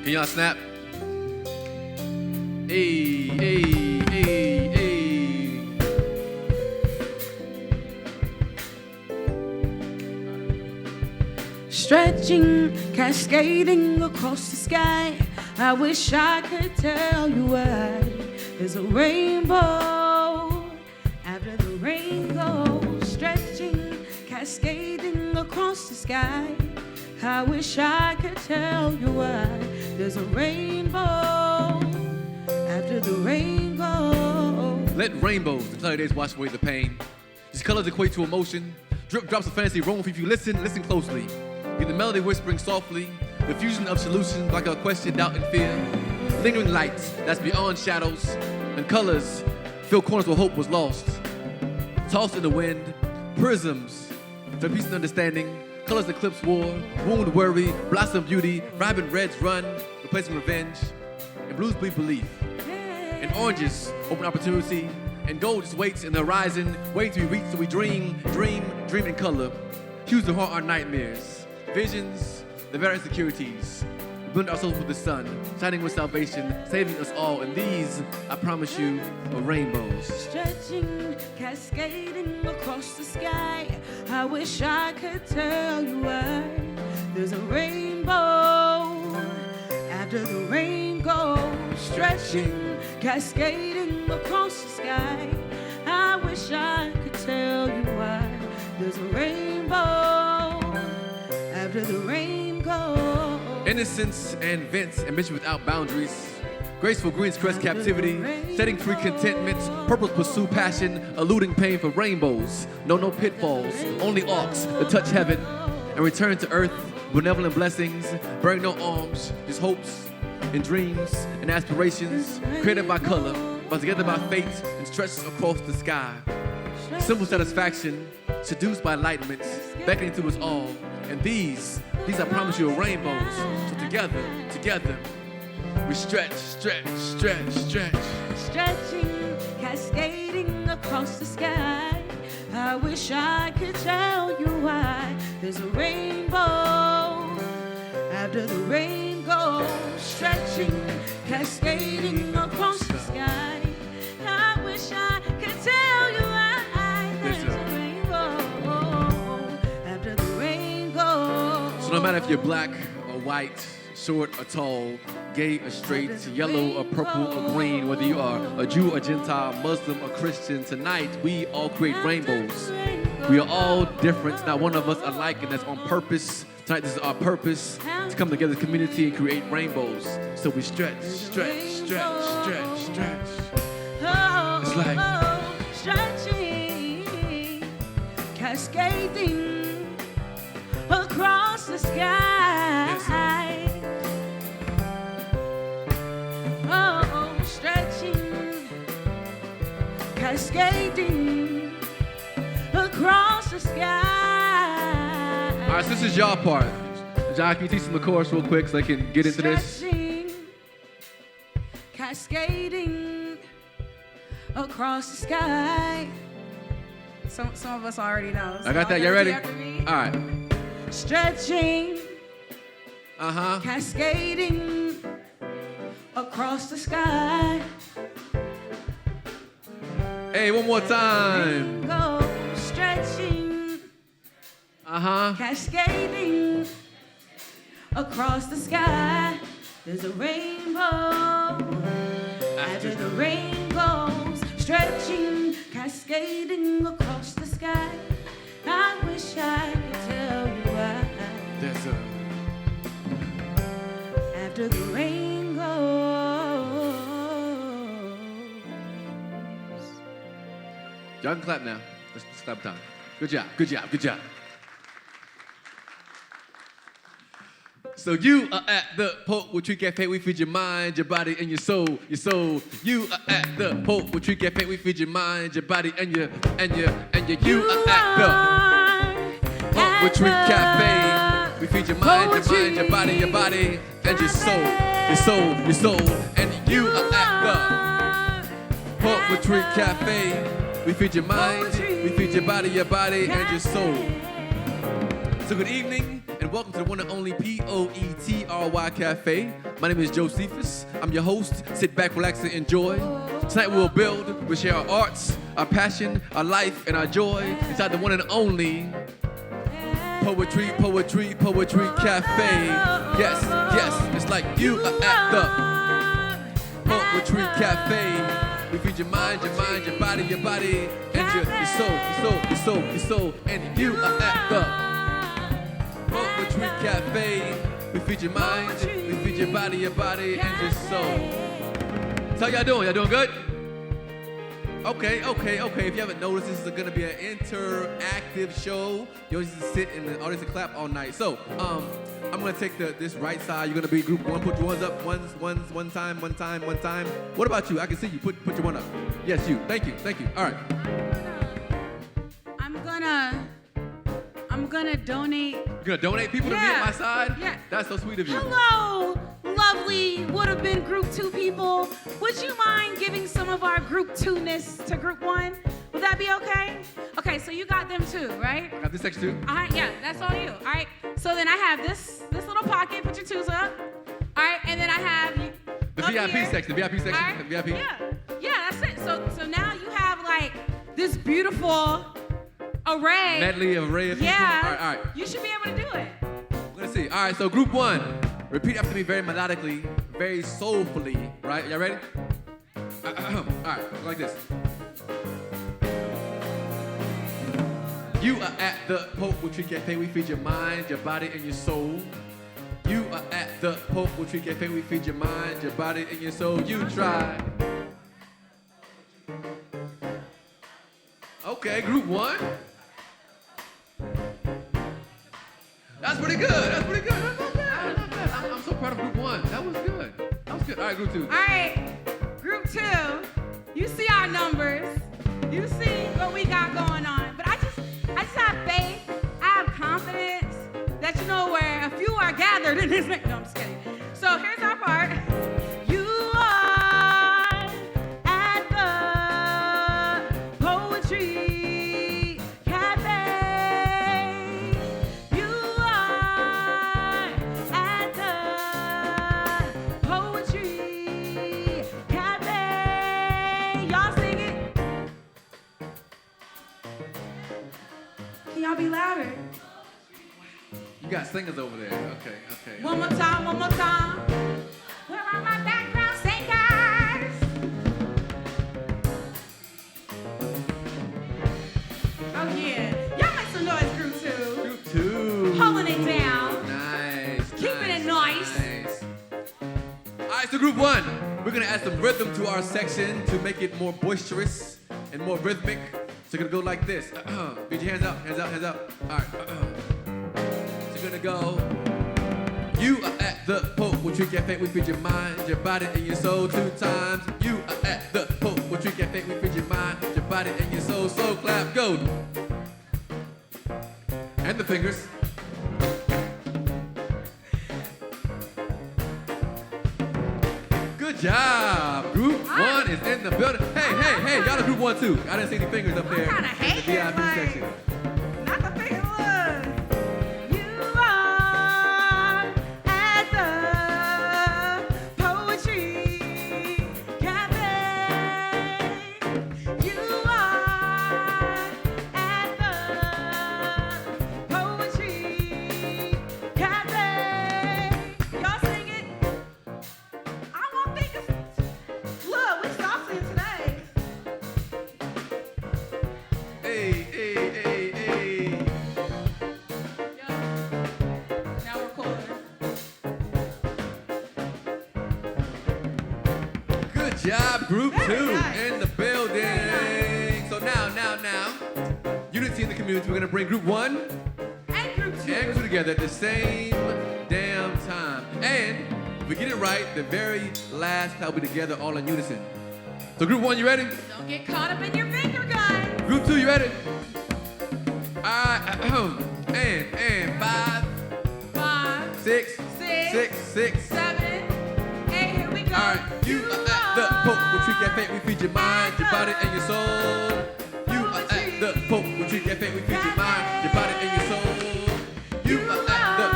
Can y'all snap? Hey, hey, hey, hey. Stretching, cascading across the sky. I wish I could tell you why. There's a rainbow after the rain goes. Stretching, cascading across the sky. I wish I could tell you why. There's a rainbow after the rain goes. Let rainbows and cloudy days wash away the pain. These colors equate to emotion. Drip drops of fantasy roam. If you listen, listen closely. Get the melody whispering softly. The fusion of solutions like a question, doubt, and fear. Lingering lights that's beyond shadows. And colors fill corners where hope was lost. Tossed in the wind, prisms for peace and understanding. Colors eclipse war, wound worry, blossom beauty. Vibrant reds run, replacing revenge. And blues bleed belief. And oranges open opportunity. And gold just waits in the horizon, waiting to be reached so we dream in color. Hues to haunt our nightmares. Visions, the very insecurities. We blend ourselves with the sun, shining with salvation, saving us all. And these, I promise you, are rainbows. Stretching, cascading across the sky. I wish I could tell you why. There's a rainbow after the rain goes. Stretching, cascading across the sky. I wish I could tell you why. There's a rainbow after the rain goes. Innocence and vents and mission without boundaries. Graceful greens caress captivity, setting free contentment. Purples pursue passion, eluding pain for rainbows. No pitfalls, only arcs that touch heaven and return to earth. Benevolent blessings, bearing no arms, just hopes and dreams and aspirations. Created by color, brought together by fate and stretched across the sky. Simple satisfaction, seduced by enlightenment, beckoning to us all. And these I promise you are rainbows. So together, we stretch. Stretching, cascading across the sky. I wish I could tell you why. There's a rainbow after the rain goes. Stretching, cascading across the sky. I wish I could tell you why. There's a rainbow after the rain goes. So no matter if you're black or white, short or tall, gay or straight, yellow or purple or green, whether you are a Jew or Gentile, Muslim or Christian, tonight we all create rainbows. We are all different, not one of us alike, and that's on purpose. Tonight this is our purpose, to come together as a community and create rainbows. So we stretch. It's like stretching, cascading across the sky. Oh, stretching, cascading across the sky. All right, so this is y'all part. John, can you teach them the chorus real quick so they can get into this? Stretching, cascading across the sky. Some of us already know. I got that. You ready? All right. Stretching, cascading across the sky. Hey, one more time. Go stretching, cascading across the sky. There's a rainbow after the rain goes. Stretching, cascading across the sky. I wish I could tell you why. There's after the rain goes. Y'all can clap now. Let's clap time. Good job. So you are at the Poetry Cafe. We feed your mind, your body, and your soul. You are at the Poetry Cafe. We feed your mind, your body, and your. You are at the Poetry Cafe. We feed your mind, your body, and your soul. And you are at the Poetry Cafe. We feed your mind, we feed your body, and your soul. So good evening and and welcome to the one and only Poetry Cafe. My name is Josephus. I'm your host. Sit back, relax, and enjoy. Tonight we'll build, we'll share our arts, our passion, our life, and our joy inside the one and only Poetry Cafe. Yes, yes, it's like you are at the Poetry Cafe. We feed your mind, your body, and your soul. And you are at the Poetry Cafe. We feed your mind, we feed your body, and your soul. So how y'all doing? Y'all doing good? Okay. If you haven't noticed, this is gonna be an interactive show. You don't just sit in the audience and clap all night. So, I'm gonna take this right side. You're gonna be group one. Put your ones up. One time. What about you? I can see you. Put your one up. Yes, you. Thank you. All right. I'm gonna donate. You're gonna donate people to me at my side? Yeah. That's so sweet of you. Hello, lovely would have been group 2 people. Would you mind giving some of our group 2-ness to group 1? Would that be okay? Okay, so you got them too, right? I got this section too. All right, yeah, that's all you. All right. So then I have this little pocket. Put your 2s up. All right, and then I have you. The VIP section. The VIP section. All right. The VIP. Yeah, that's it. So now you have like this beautiful array. Medley of people. Yeah. All right. You should be able to do it. Let's see. All right, so group 1. Repeat after me very melodically, very soulfully, right? Y'all ready? All right, like this. You are at the Poetry Cafe. We feed your mind, your body, and your soul. You are at the Poetry Cafe. We feed your mind, your body, and your soul. You try. Okay, group 1. That's pretty good. Not bad. I'm so proud of group 1. That was good. All right, group 2. All right, group 2. You see our numbers. You see what we got going on. But I just have faith. I have confidence that you know where a few are gathered in this. No, I'm just kidding. So here's our part. You are at the Poetry Cafe. You are at the Poetry Cafe. Y'all sing it. Can y'all be louder? You got singers over there. Okay. One more time. Where are my background singers? Oh yeah. Y'all make some noise, group 2. Group 2. Holding it down. Nice. Keeping it nice. All right, so group 1. We're going to add some rhythm to our section to make it more boisterous and more rhythmic. So you're going to go like this. Get your hands out. All right. So you're going to go. You are at the Poetry Cafe. We feed your mind, your body, and your soul 2 times. You are at the Poetry Cafe. We feed your mind, your body, and your soul. So clap, go. And the fingers. Good job. Group 1 is in the building. Hey, y'all are group 1 too. I didn't see any fingers up there I'm kinda in the VIP section. Not the finger one. You are at the Poetry Cafe. You are at the Poetry Cafe. Y'all sing it. I want fingers. Look, we saucing today. Hey. Now we're recording. Good job, group 2 Very nice. in the building. So now, unity in the community. We're gonna bring group 1 And group 2. and group 2 together at the same damn time. And if we get it right, the very last clap will be together all in unison. So group 1, you ready? Don't get caught up in your finger gun. Group 2, you ready? All right, and 5, 5, 6, 7, 8. Here we go. All right, you are at the Poetry Cafe. We feed your mind, your body, and your soul. You are at the Poetry Cafe. We feed your mind, your body, and your soul. You are at the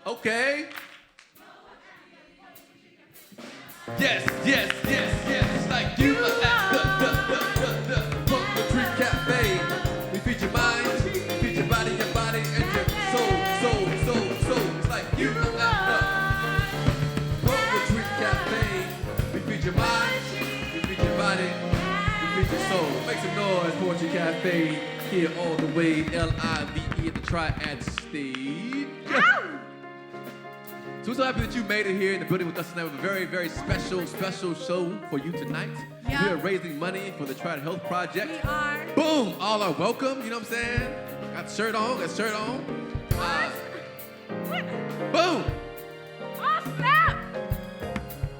Okay. Yes. It's like you are at the Poetry Cafe. We feed your mind, feed your body, and your soul. It's like you are at the Poetry Cafe. We feed your mind, we feed your body, we feed your soul. Make some noise, Poetry Cafe. Here all the way, LIVE at the Triad stage. So we're so happy that you made it here in the building with us tonight with a very, very special show for you tonight. Yeah. We are raising money for the Triad Health Project. We are. Boom! All are welcome, you know what I'm saying? Got shirt on. Boom! Oh, snap!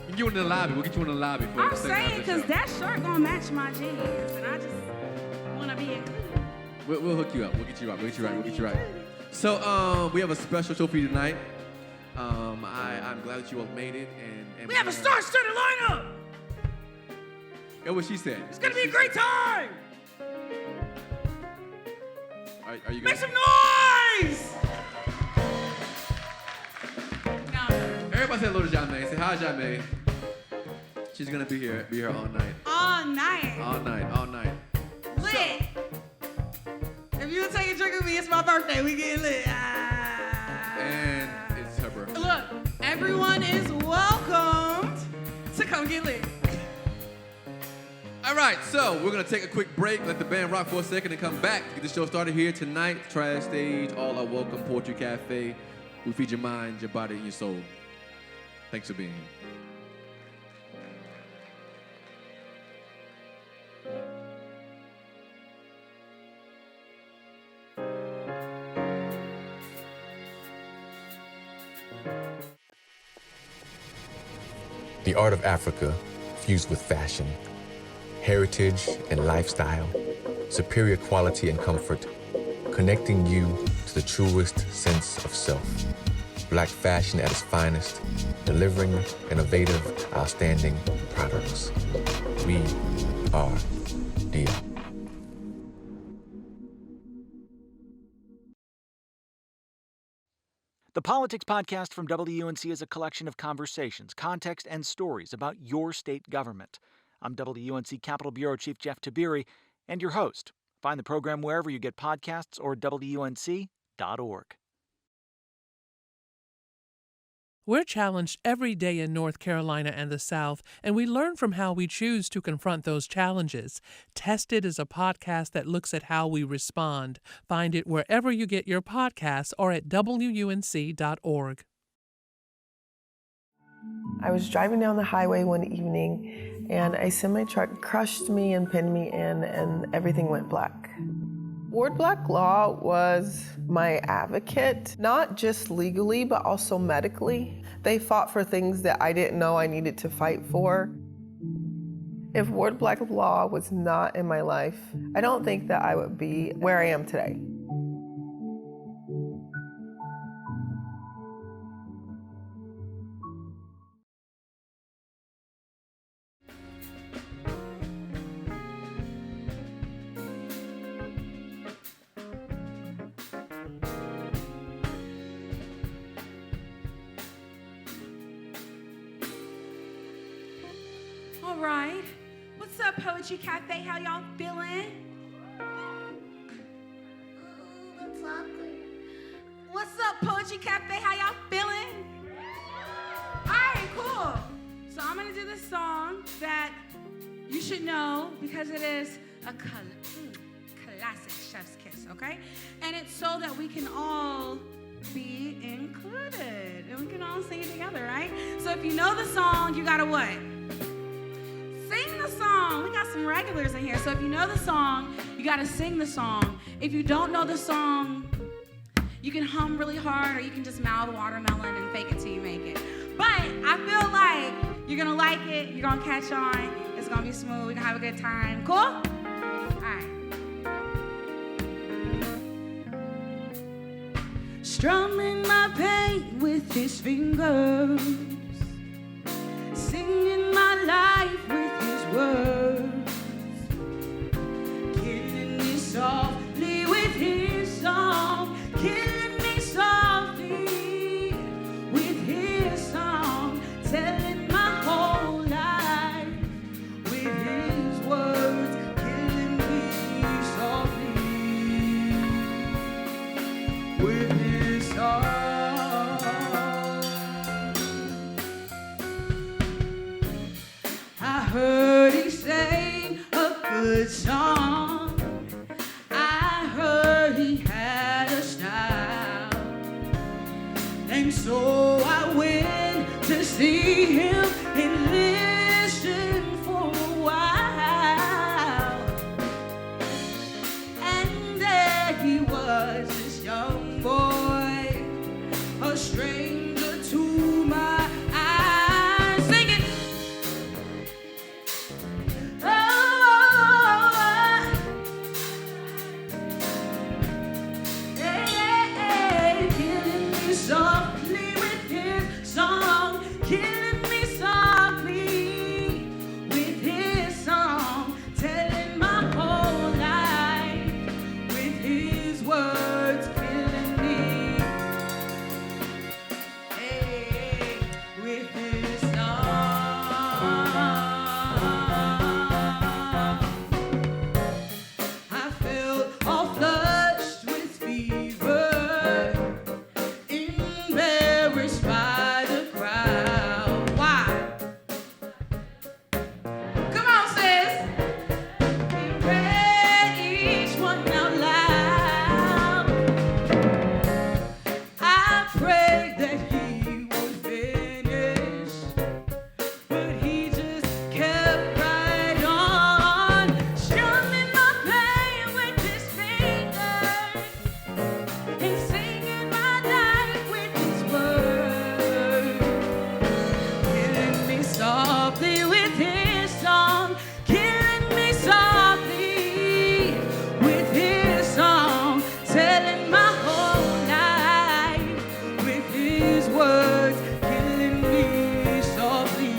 You get you in the lobby. We'll get you in the lobby for I'm the second half saying, of the because show. that shirt gonna match my jeans, and I just want to be included. We'll hook you up. We'll get you right. So we have a special show for you tonight. I'm glad that you all made it. And We have a star-studded lineup! That's what she said. It's gonna be a great time! Are you Make gonna... some noise! No. Everybody say hello to Jamie. Say hi, Jamie. She's gonna be here all night. All night. Lit. If you would take a drink with me, it's my birthday. We getting lit. And it's her birthday. Look, everyone is welcomed to come get lit. All right, so we're gonna take a quick break, let the band rock for a second, and come back to get the show started here tonight. Triad Stage, all are welcome. Poetry Cafe. We feed your mind, your body, and your soul. Thanks for being here. The art of Africa fused with fashion, heritage and lifestyle, superior quality and comfort, connecting you to the truest sense of self. Black fashion at its finest, delivering innovative, outstanding products. We are Dia. The Politics Podcast from WUNC is a collection of conversations, context, and stories about your state government. I'm WUNC Capitol Bureau Chief Jeff Tabiri, and your host. Find the program wherever you get podcasts or WUNC.org. We're challenged every day in North Carolina and the South, and we learn from how we choose to confront those challenges. Tested is a podcast that looks at how we respond. Find it wherever you get your podcasts or at WUNC.org. I was driving down the highway one evening, and a semi-truck crushed me and pinned me in, and everything went black. Ward Black Law was my advocate, not just legally, but also medically. They fought for things that I didn't know I needed to fight for. If Ward Black Law was not in my life, I don't think that I would be where I am today. All right. What's up, Poetry Cafe? How y'all feeling? That's awkward. What's up, Poetry Cafe? How y'all feeling? All right, cool. So I'm going to do this song that you should know because it is a classic chef's kiss, okay? And it's so that we can all be included and we can all sing it together, right? So if you know the song, you got to what? Sing the song. We got some regulars in here. So if you know the song, you got to sing the song. If you don't know the song, you can hum really hard or you can just mouth watermelon and fake it till you make it. But I feel like you're going to like it. You're going to catch on. It's going to be smooth. We're going to have a good time. Cool? All right. Strumming my pain with his fingers, singing my life with his words, killing me softly good song. I heard he had a style, and so I went to see him and listen for a while. And there he was, this young boy, a stranger to my eyes, singing, oh, hey, killing me softly with his song, killing me softly with his song, telling my whole life with his words, killing me, hey, with his song. I felt all flushed with fever, embarrassed by the crowd. Why? Come on, sis. He read each one out loud. I prayed that he would finish, but he just kept right on, strumming my pain with his fingers and singing my life with his words, killing me softly with his song, killing me softly with his song, telling my whole life with his words, killing me softly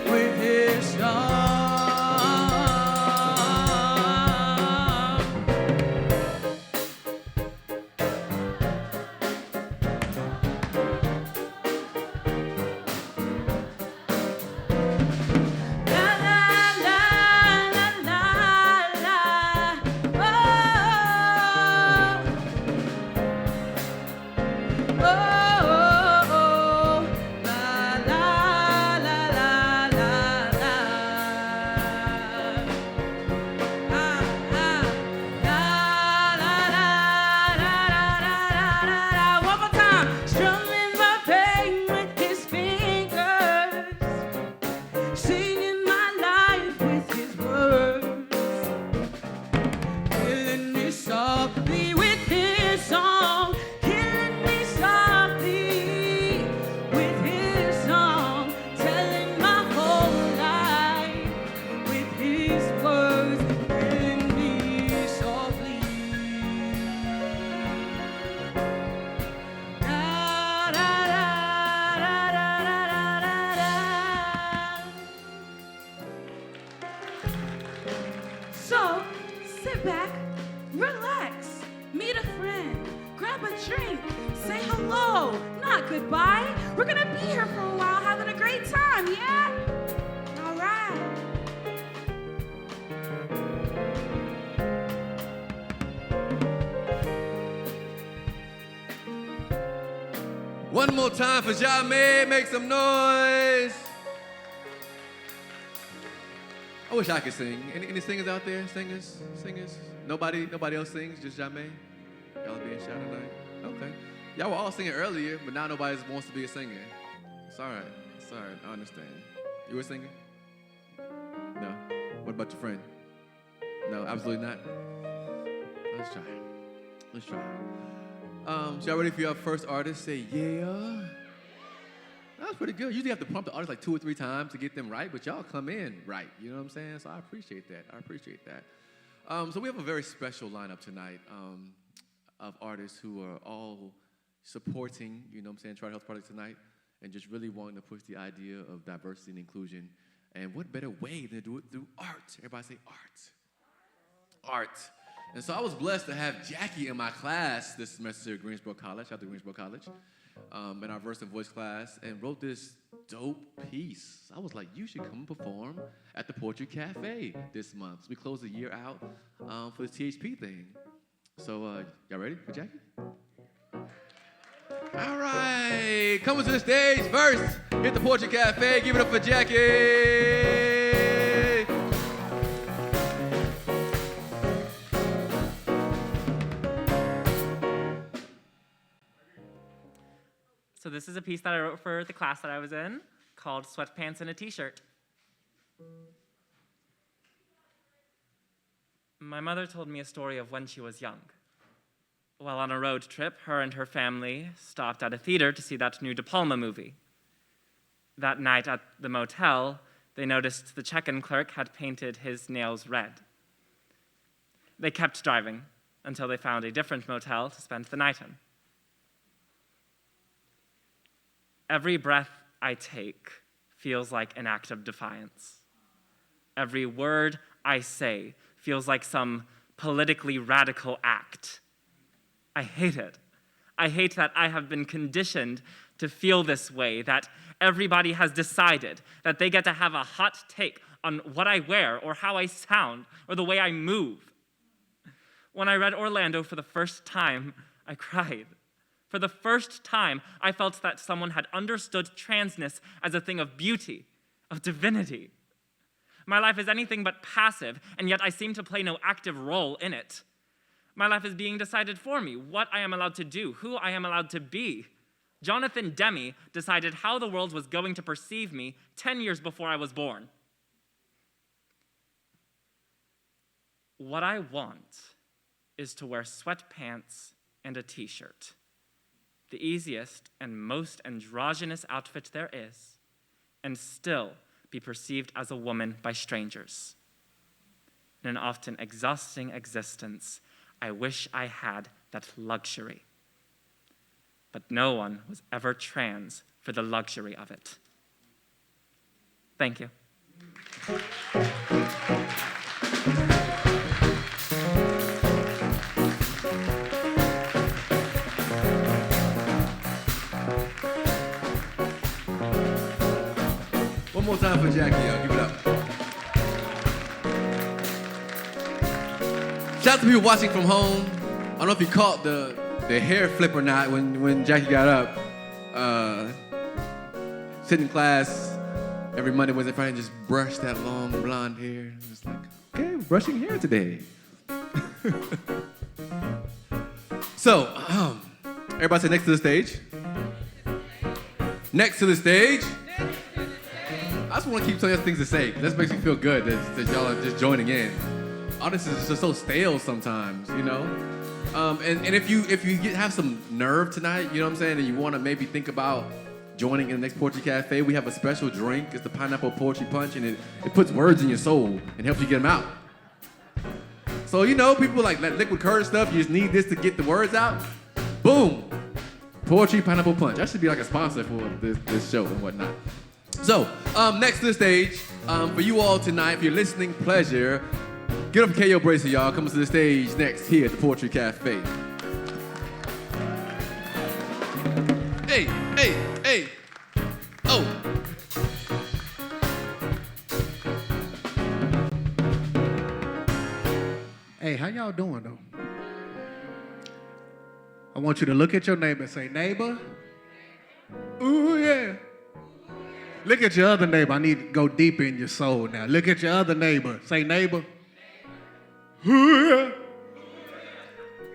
with his song. La la la la la la, oh, oh, oh, la la la la la la, ah, ah, la la la la la la la. One more time, strumming my pain with his fingers, singing my life with his words, killing me softly with his song, killing me softly with his song, telling my whole life with his words, killing me softly. Da da da da da da da da. So, sit back, relax, meet a friend, grab a drink, say hello, not goodbye. We're gonna be here for a while having a great time, yeah? All right. One more time for Jamie. Make some noise. I wish I could sing. Any singers out there? Singers? Nobody else sings? Just Jamie? Y'all being shy tonight? Okay. Y'all were all singing earlier, but now nobody wants to be a singer. It's all right. I understand. You were a singer? No. What about your friend? No, absolutely not. Let's try. So y'all ready for your first artist? Say yeah. That was pretty good. Usually you have to prompt the artist like 2 or 3 times to get them right, but y'all come in right. You know what I'm saying? So I appreciate that. So we have a very special lineup tonight of artists who are all supporting, you know what I'm saying, Charter Health Project tonight, and just really wanting to push the idea of diversity and inclusion. And what better way than to do it through art? Everybody say art. And so I was blessed to have Jackie in my class this semester at Greensboro College, out to Greensboro College, in our verse and voice class, and wrote this dope piece. I was like, you should come and perform at the Poetry Cafe this month. So we close the year out for the THP thing. So y'all ready for Jackie? All right, coming to the stage first, hit the Poetry Cafe. Give it up for Jackie. is a piece that I wrote for the class that I was in called Sweatpants and a T-Shirt. My mother told me a story of when she was young. While on a road trip, her and her family stopped at a theater to see that new De Palma movie. That night at the motel, they noticed the check-in clerk had painted his nails red. They kept driving until they found a different motel to spend the night in. Every breath I take feels like an act of defiance. Every word I say feels like some politically radical act. I hate it. I hate that I have been conditioned to feel this way, that everybody has decided that they get to have a hot take on what I wear or how I sound or the way I move. When I read Orlando for the first time, I cried. For the first time, I felt that someone had understood transness as a thing of beauty, of divinity. My life is anything but passive, and yet I seem to play no active role in it. My life is being decided for me, what I am allowed to do, who I am allowed to be. Jonathan Demme decided how the world was going to perceive me 10 years before I was born. What I want is to wear sweatpants and a t-shirt, the easiest and most androgynous outfit there is, and still be perceived as a woman by strangers. In an often exhausting existence, I wish I had that luxury. But no one was ever trans for the luxury of it. Thank you. One more time for Jackie, y'all. Give it up. Shout out to people watching from home. I don't know if you caught the hair flip or not when Jackie got up. Sitting in class every Monday, Wednesday, Friday, just brush that long blonde hair. Just like, okay, we're brushing hair today. So, everybody say next to the stage. Next to the stage. I just want to keep telling us things to say, because that makes me feel good that y'all are just joining in. All this is just so stale sometimes, you know? And if you have some nerve tonight, you know what I'm saying, and you want to maybe think about joining in the next Poetry Cafe, we have a special drink. It's the Pineapple Poetry Punch, and it puts words in your soul and helps you get them out. So, you know, people like that liquid courage stuff, you just need this to get the words out. Boom! Poetry Pineapple Punch. That should be like a sponsor for this show and whatnot. So, next to the stage, for you all tonight, for your listening pleasure, get up for KO Bracer, y'all. Coming to the stage next here at the Poetry Cafe. Hey, hey, hey. Oh. Hey, how y'all doing, though? I want you to look at your neighbor and say, neighbor. Ooh, yeah. Look at your other neighbor. I need to go deeper in your soul now. Look at your other neighbor. Say, neighbor. Ooh, yeah.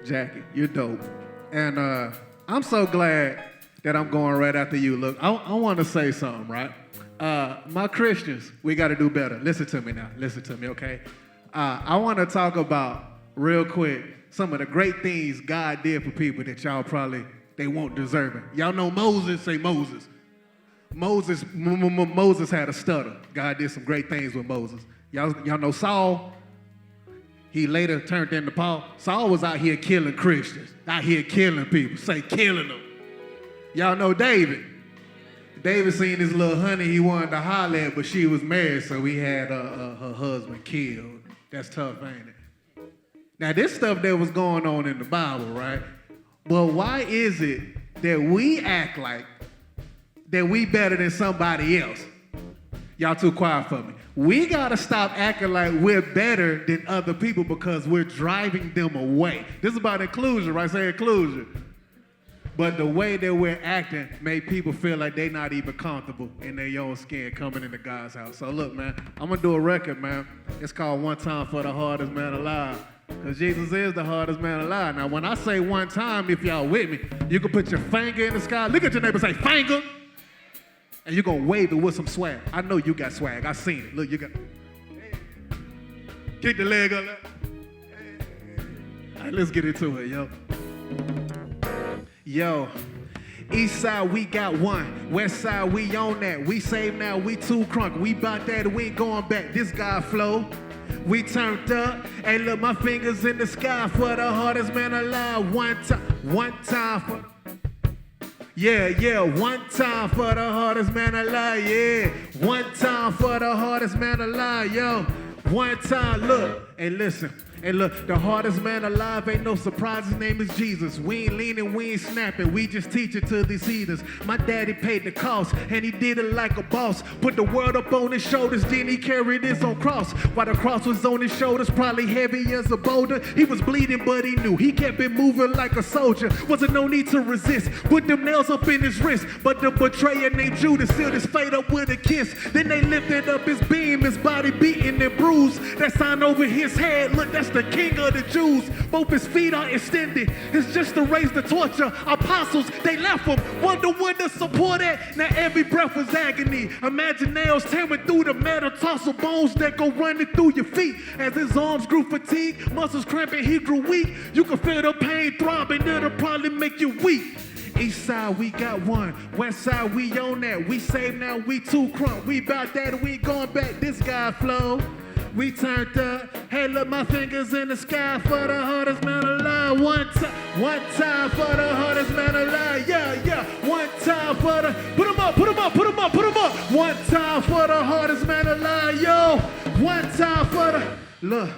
Jackie, you're dope. And I'm so glad that I'm going right after you. Look, I want to say something, right? My Christians, we got to do better. Listen to me now. Listen to me, okay? I want to talk about, real quick, some of the great things God did for people that y'all probably, they won't deserve it. Y'all know Moses? Say Moses. Moses had a stutter. God did some great things with Moses. Y'all know Saul? He later turned into Paul. Saul was out here killing Christians, out here killing people. Say killing them. Y'all know David. David seen his little honey he wanted to holler at, but she was married, so he had her husband killed. That's tough, ain't it? Now, this stuff that was going on in the Bible, right? But why is it that we act like that we better than somebody else? Y'all too quiet for me. We gotta stop acting like we're better than other people because we're driving them away. This is about inclusion, right? Say inclusion. But the way that we're acting made people feel like they're not even comfortable in their own skin coming into God's house. So look, man, I'm gonna do a record, man. It's called One Time for the Hardest Man Alive. Because Jesus is the hardest man alive. Now, when I say one time, if y'all with me, you can put your finger in the sky. Look at your neighbor and say, finger. And you're going to wave it with some swag. I know you got swag. I seen it. Look, you got. Kick the leg up. All right, let's get into it, yo. Yo. East side, we got one. West side, we on that. We saved now, we too crunk. We bout that, we ain't going back. This guy flow. We turned up. Hey, look, my fingers in the sky for the hardest man alive. One time for. Yeah, one time for the hardest man alive. Yeah, one time for the hardest man alive, yo. One time, look, and listen. And look, the hardest man alive ain't no surprise, his name is Jesus. We ain't leaning, we ain't snapping, we just teach it to these heathens. My daddy paid the cost, and he did it like a boss. Put the world up on his shoulders, then he carried his own cross. While the cross was on his shoulders, probably heavy as a boulder. He was bleeding, but he knew he kept it moving like a soldier. Wasn't no need to resist, put them nails up in his wrist. But the betrayer named Judas sealed his fate up with a kiss. Then they lifted up his beam, his body beaten and bruised. That sign over his head, look, that's the king of the Jews. Both his feet are extended. It's just to raise the torture. Apostles, they left him. Wonder what to support that. Now every breath was agony. Imagine nails tearing through the metatarsal bones that go running through your feet. As his arms grew fatigued, muscles cramping, he grew weak. You can feel the pain throbbing, it'll probably make you weak. East side, we got one. West side, we on that. We saved now, we too crunk. We bout that, we ain't going back. This guy flow. We turned up. Hey, look, my fingers in the sky for the hardest man alive. One time for the hardest man alive. Yeah. One time for the. Put him up. One time for the hardest man alive, yo. One time for the. Look.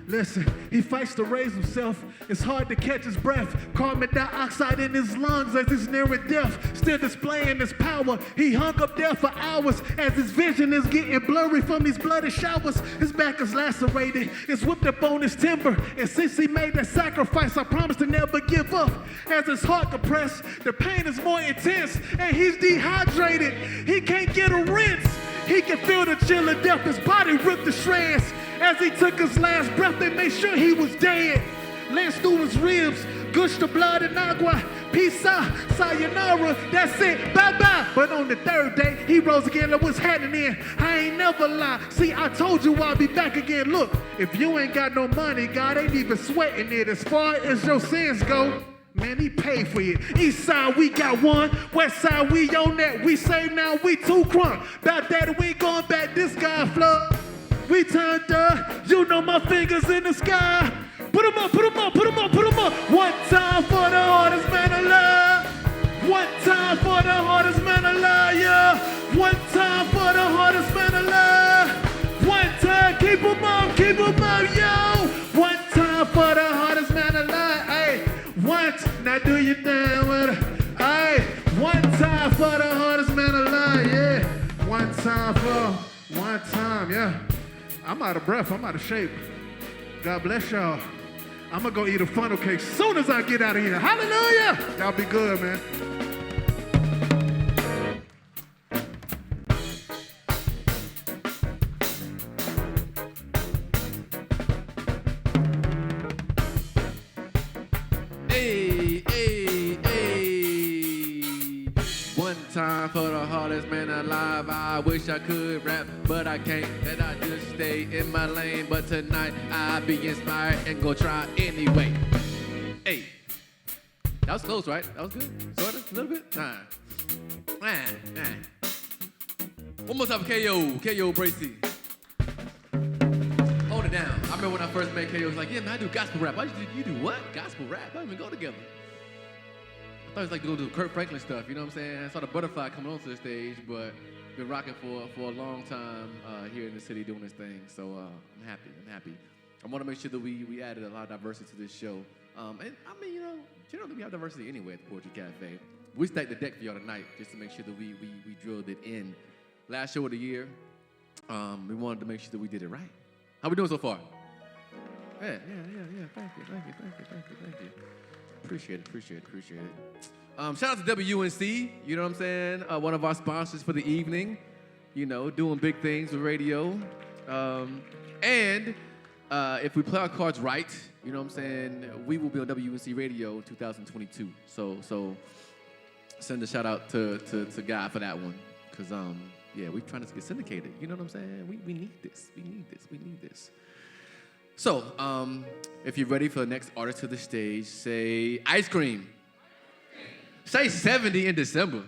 Listen, he fights to raise himself. It's hard to catch his breath. Carbon dioxide in his lungs as he's nearing death. Still displaying his power. He hung up there for hours as his vision is getting blurry from these bloody showers. His back is lacerated. It's whipped up on his timber. And since he made that sacrifice, I promise to never give up. As his heart compressed, the pain is more intense. And he's dehydrated. He can't get a rinse. He can feel the chill of death. His body ripped to shreds. As he took his last breath, they made sure he was dead. Lanced through his ribs, gushed the blood and agua. Peace out, sayonara, that's it, bye-bye. But on the third day, he rose again. Look what's happening. I ain't never lie. See, I told you I'll be back again. Look, if you ain't got no money, God ain't even sweating it. As far as your sins go, man, he paid for it. East side, we got one. West side, we on that. We saved now, we too crunk. About that, we ain't going back. This guy flood. We turned up, you know my fingers in the sky. Put 'em up. One time for the hardest man alive. One time for the hardest man alive, yeah. One time for the hardest man alive. One time, keep 'em up, yo. One time for the hardest man alive, hey. Now do your thing with it, hey. One time for the hardest man alive, yeah. One time, yeah. I'm out of breath. I'm out of shape. God bless y'all. I'm going to go eat a funnel cake as soon as I get out of here. Hallelujah. Y'all be good, man. One time for the hardest man alive. I wish I could rap, but I can't. That I just stay in my lane. But tonight I'll be inspired and go try anyway. Hey, that was close, right? That was good. Sort of, a little bit. Nah. One more time for KO Bracy. Hold it down. I remember when I first met KO, he was like, yeah, man, I do gospel rap. You do what? Gospel rap? Don't even go together. I thought it was like to go do Kurt Franklin stuff, you know what I'm saying? I saw the Butterfly coming onto the stage, but been rocking for a long time here in the city doing this thing. So I'm happy. I want to make sure that we added a lot of diversity to this show. And I mean, generally we have diversity anyway at the Poetry Cafe. We stacked the deck for y'all tonight just to make sure that we drilled it in. Last show of the year, we wanted to make sure that we did it right. How we doing so far? Yeah. Thank you. Appreciate it. Shout out to WUNC, you know what I'm saying? One of our sponsors for the evening, doing big things with radio. And if we play our cards right, you know what I'm saying, we will be on WNC Radio in 2022. So send a shout out to Guy for that one. Because, we're trying to get syndicated. You know what I'm saying? We need this. We need this. So, if you're ready for the next artist to the stage, say ice cream. Say 70 in December.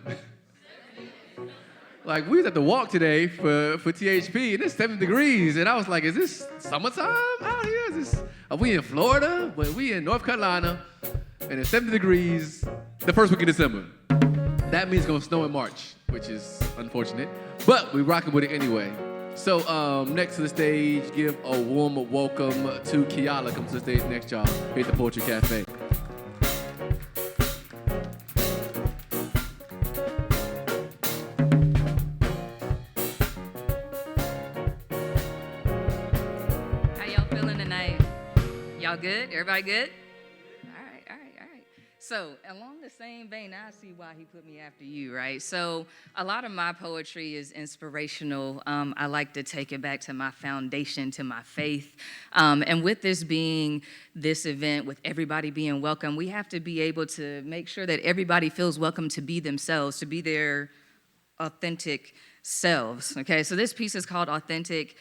Like, we was at the walk today for THP, and it's 70 degrees. And I was like, is this summertime out here? Are we in Florida? Well, we in North Carolina, and it's 70 degrees the first week of December. That means it's going to snow in March, which is unfortunate. But we're rocking with it anyway. So next to the stage, give a warm welcome to Kiala. Comes to the stage next, y'all. Here at the Poetry Cafe. How y'all feeling tonight? Y'all good? Everybody good? All right. So along the same vein, I see why he put me after you, right? So a lot of my poetry is inspirational. I like to take it back to my foundation, to my faith. And with this being this event, with everybody being welcome, we have to be able to make sure that everybody feels welcome to be themselves, to be their authentic selves, okay? So this piece is called Authentic.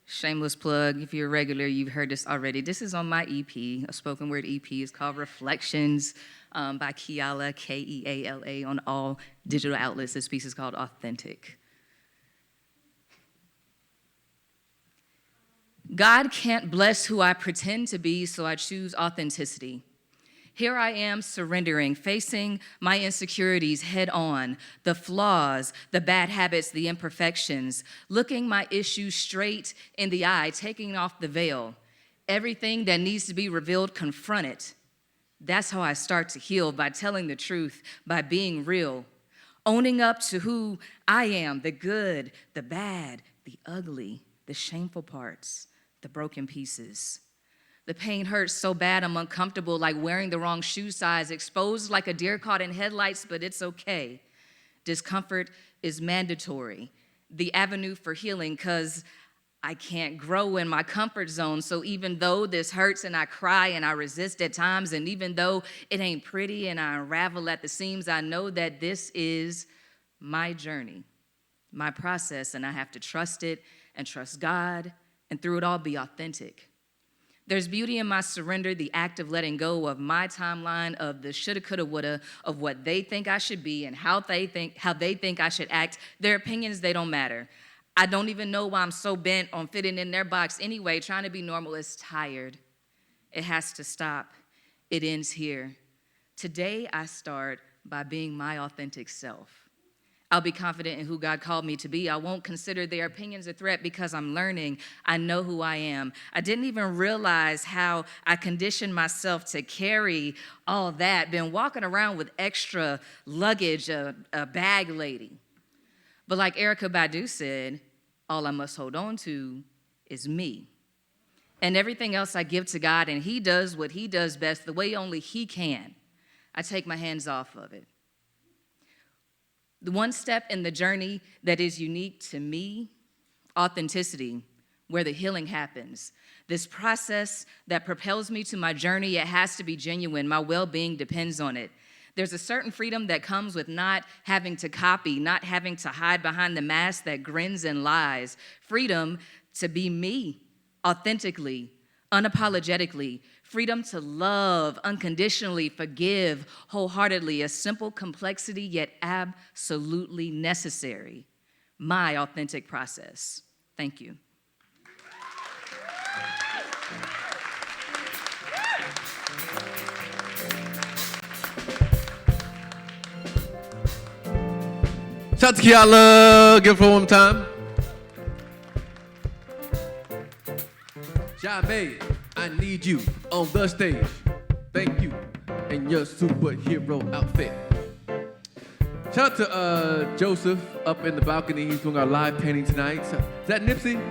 Shameless plug, if you're a regular, you've heard this already. This is on my EP, a spoken word EP. It's called Reflections by Keala, Keala, on all digital outlets. This piece is called Authentic. God can't bless who I pretend to be, so I choose authenticity. Here I am surrendering, facing my insecurities head on, the flaws, the bad habits, the imperfections, looking my issues straight in the eye, taking off the veil. Everything that needs to be revealed, confront it. That's how I start to heal, by telling the truth, by being real, owning up to who I am, the good, the bad, the ugly, the shameful parts, the broken pieces. The pain hurts so bad I'm uncomfortable, like wearing the wrong shoe size, exposed like a deer caught in headlights, but it's okay. Discomfort is mandatory, the avenue for healing, because I can't grow in my comfort zone. So even though this hurts and I cry and I resist at times, and even though it ain't pretty and I unravel at the seams, I know that this is my journey, my process, and I have to trust it and trust God, and through it all be authentic. There's beauty in my surrender, the act of letting go of my timeline of the shoulda, coulda, woulda, of what they think I should be and how they think I should act. Their opinions, they don't matter. I don't even know why I'm so bent on fitting in their box anyway. Trying to be normal is tired. It has to stop. It ends here. Today, I start by being my authentic self. I'll be confident in who God called me to be. I won't consider their opinions a threat because I'm learning. I know who I am. I didn't even realize how I conditioned myself to carry all that. Been walking around with extra luggage, a bag lady. But like Erykah Badu said, all I must hold on to is me. And everything else I give to God, and He does what He does best the way only He can. I take my hands off of it. The one step in the journey that is unique to me, authenticity, where the healing happens. This process that propels me to my journey, it has to be genuine. My well-being depends on it. There's a certain freedom that comes with not having to copy, not having to hide behind the mask that grins and lies. Freedom to be me, authentically, unapologetically. Freedom to love unconditionally, forgive wholeheartedly, a simple complexity yet absolutely necessary. My authentic process. Thank you. Shout out to Kiala. Give it for one time. Jame, I need you on the stage. Thank you. In your superhero outfit. Shout out to Joseph up in the balcony. He's doing our live painting tonight. Is that Nipsey?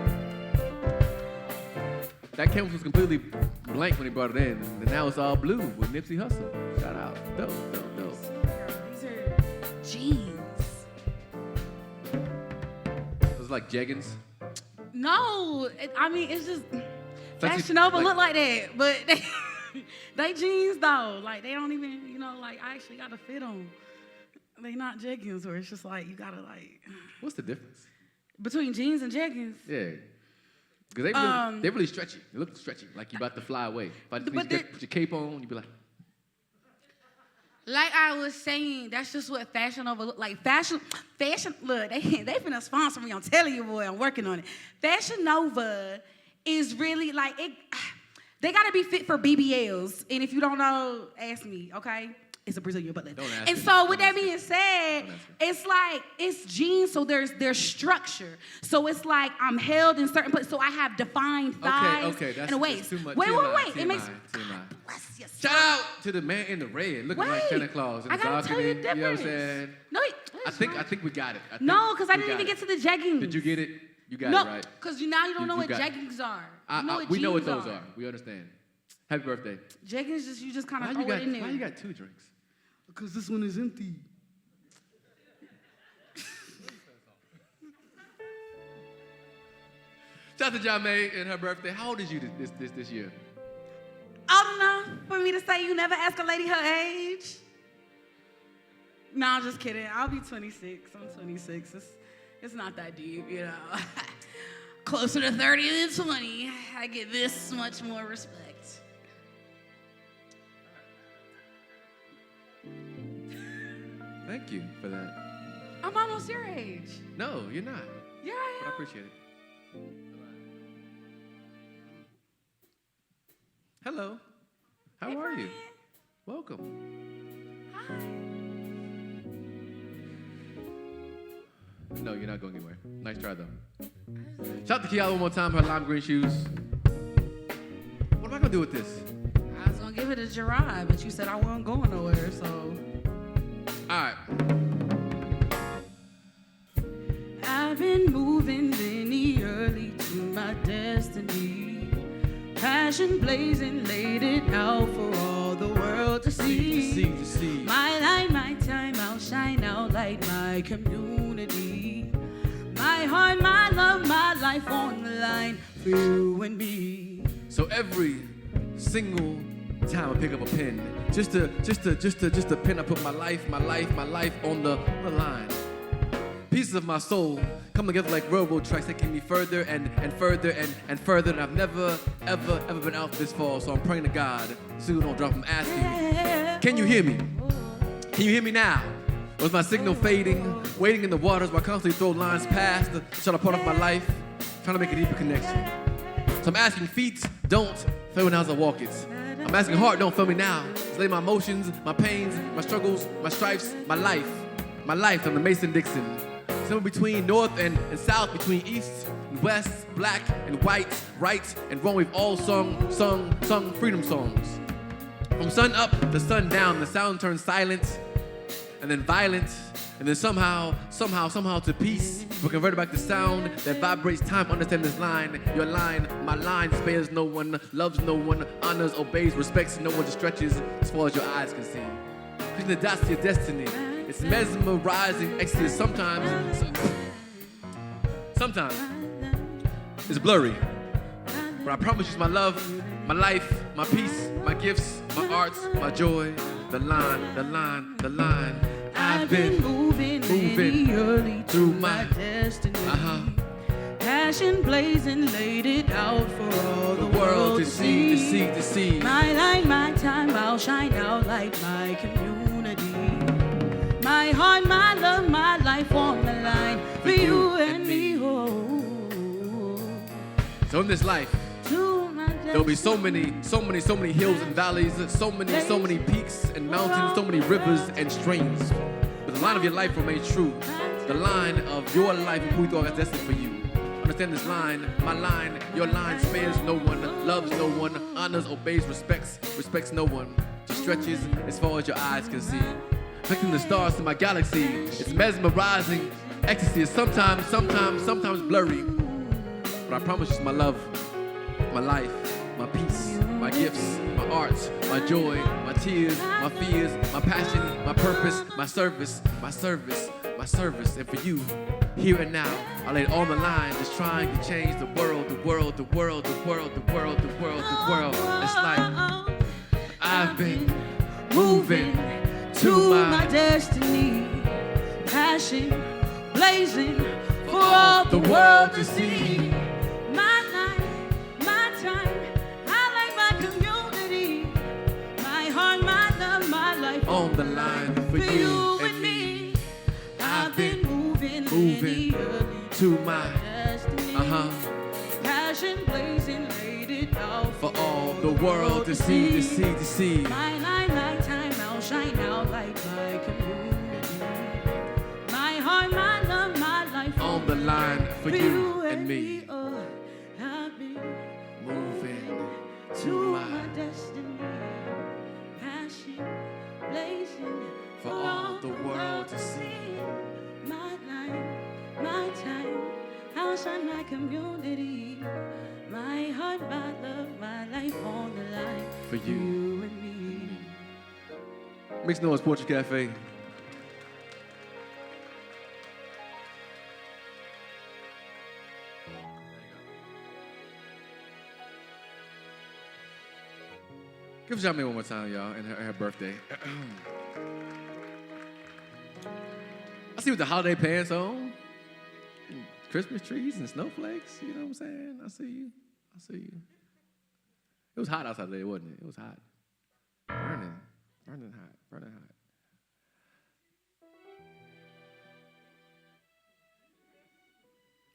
That canvas was completely blank when he brought it in. And now it's all blue with Nipsey Hussle. Shout out. Dope. These are jeans. Those like jeggings. No, I mean, it's just Like Fashion Nova look like that, but they jeans though. Like they don't even, like I actually got to fit them. They not jeggings, where it's just like you gotta like. What's the difference? Between jeans and jeggings? Yeah. Because they really stretchy. They look stretchy, like you're about to fly away. If I put your cape on, you'd be like. Like I was saying, that's just what Fashion Nova look like. Fashion, look, they finna sponsor me. I'm telling you, boy, I'm working on it. Fashion Nova is really like, they gotta be fit for BBLs. And if you don't know, ask me, okay? It's a Brazilian butt lift. And so with that being said, it's like, it's jeans, so there's structure. So it's like I'm held in certain places, so I have defined thighs and a waist. Too much. Wait. TMI, It makes TMI. bless you. Shout out to the man in the red, looking like Santa Claus. I gotta tell you the You know what I'm difference. saying? No, I think we got it. no, because I didn't even get to the jeggings. Did you get it? You got it right. No, because now you don't know what got it. jeggings are. We know what those are. We understand. Happy birthday. Jeggings, you just kind of throw it in there. Why you got 2 drinks? Because this one is empty. Shout out to Jamie and her birthday. How old is you this year? Old enough for me to say you never ask a lady her age? No, I'm just kidding. I'll be 26. I'm 26. It's not that deep, Closer to 30 than 20. I get this much more respect. Thank you for that. I'm almost your age. No, you're not. Yeah, I But am. I appreciate it. Hello. How Hey, are you? Brian. Welcome. Hi. No, you're not going anywhere. Nice try, though. Shout out to Kiala one more time, her lime green shoes. What am I going to do with this? I was going to give it a Gerard, but you said I wasn't going nowhere, so. All right. I've been moving linearly to my destiny. Passion blazing, laid it out for all the world to see. To see. My light, my time, I'll shine out like my community. My heart, my love, my life on the line for you and me. So every single time I pick up a pen, just to pen, I put my life on the line. Pieces of my soul come together like railroad tracks, taking me further and further and further. And I've never, ever been out this far. So I'm praying to God, soon don't drop. I'm asking, can you hear me? Can you hear me now? Was my signal fading, waiting in the waters while I constantly throw lines past the shut part of my life, trying to make a deeper connection. So I'm asking feet, don't fail me as I walk it. I'm asking heart, don't fail me now. Just lay my emotions, my pains, my struggles, my stripes, my life. I'm the Mason-Dixon. Somewhere between north and south, between east and west, black and white, right and wrong, we've all sung freedom songs. From sun up to sun down, the sound turns silent and then violent, and then somehow to peace. We're converted back to sound that vibrates time. Understand this line, your line, my line, spares no one, loves no one, honors, obeys, respects no one, just stretches as far as your eyes can see. Connecting the dots to your destiny. It's mesmerizing, ecstasy. Sometimes it's blurry. But I promise you, my love, my life, my peace, my gifts, my arts, my joy, the line. I've been moving linearly through to my destiny. Passion blazing, laid it out for all the world to see. My light, my time, I'll shine out like my community. My heart, my love, my life on the line for you and me. Oh. So in this life, there'll be so many hills and valleys, so many peaks and mountains, so many rivers and streams. But the line of your life remains true. The line of your life and who God has destined for you. Understand this line, my line, your line, spares no one, loves no one, honors, obeys, respects no one. Just stretches as far as your eyes can see. Reflecting the stars to my galaxy, it's mesmerizing. Ecstasy is sometimes blurry. But I promise you, my love, my life, my peace, my gifts, my arts, my joy, my tears, my fears, my passion, my purpose, my service, and for you, Here and now, I lay it on the line, just trying to change the world, the world, the world, the world, the world, the world, the world. It's like I've been moving to my destiny, passion blazing for all the world to see. My life, my time, I like my community, my heart, my love, my life on the line for you and me. I've been moving to my destiny, passion blazing, laid it out for all the world to see, to see, to see. My life, my time, I'll shine out like my community, my heart, my love, my life on the line for you and me. Oh, I've been moving to my destiny, passion blazing for all the world to see. My life, my time, I'll shine my community, my heart, my love, my life on the line for you and me. Make some noise, Portrait Cafe. Give Jamie one more time, y'all, and her birthday. I see with the holiday pants on, and Christmas trees and snowflakes, you know what I'm saying? I see you. I see you. It was hot outside today, wasn't it? It was hot. Burning hot, burning hot.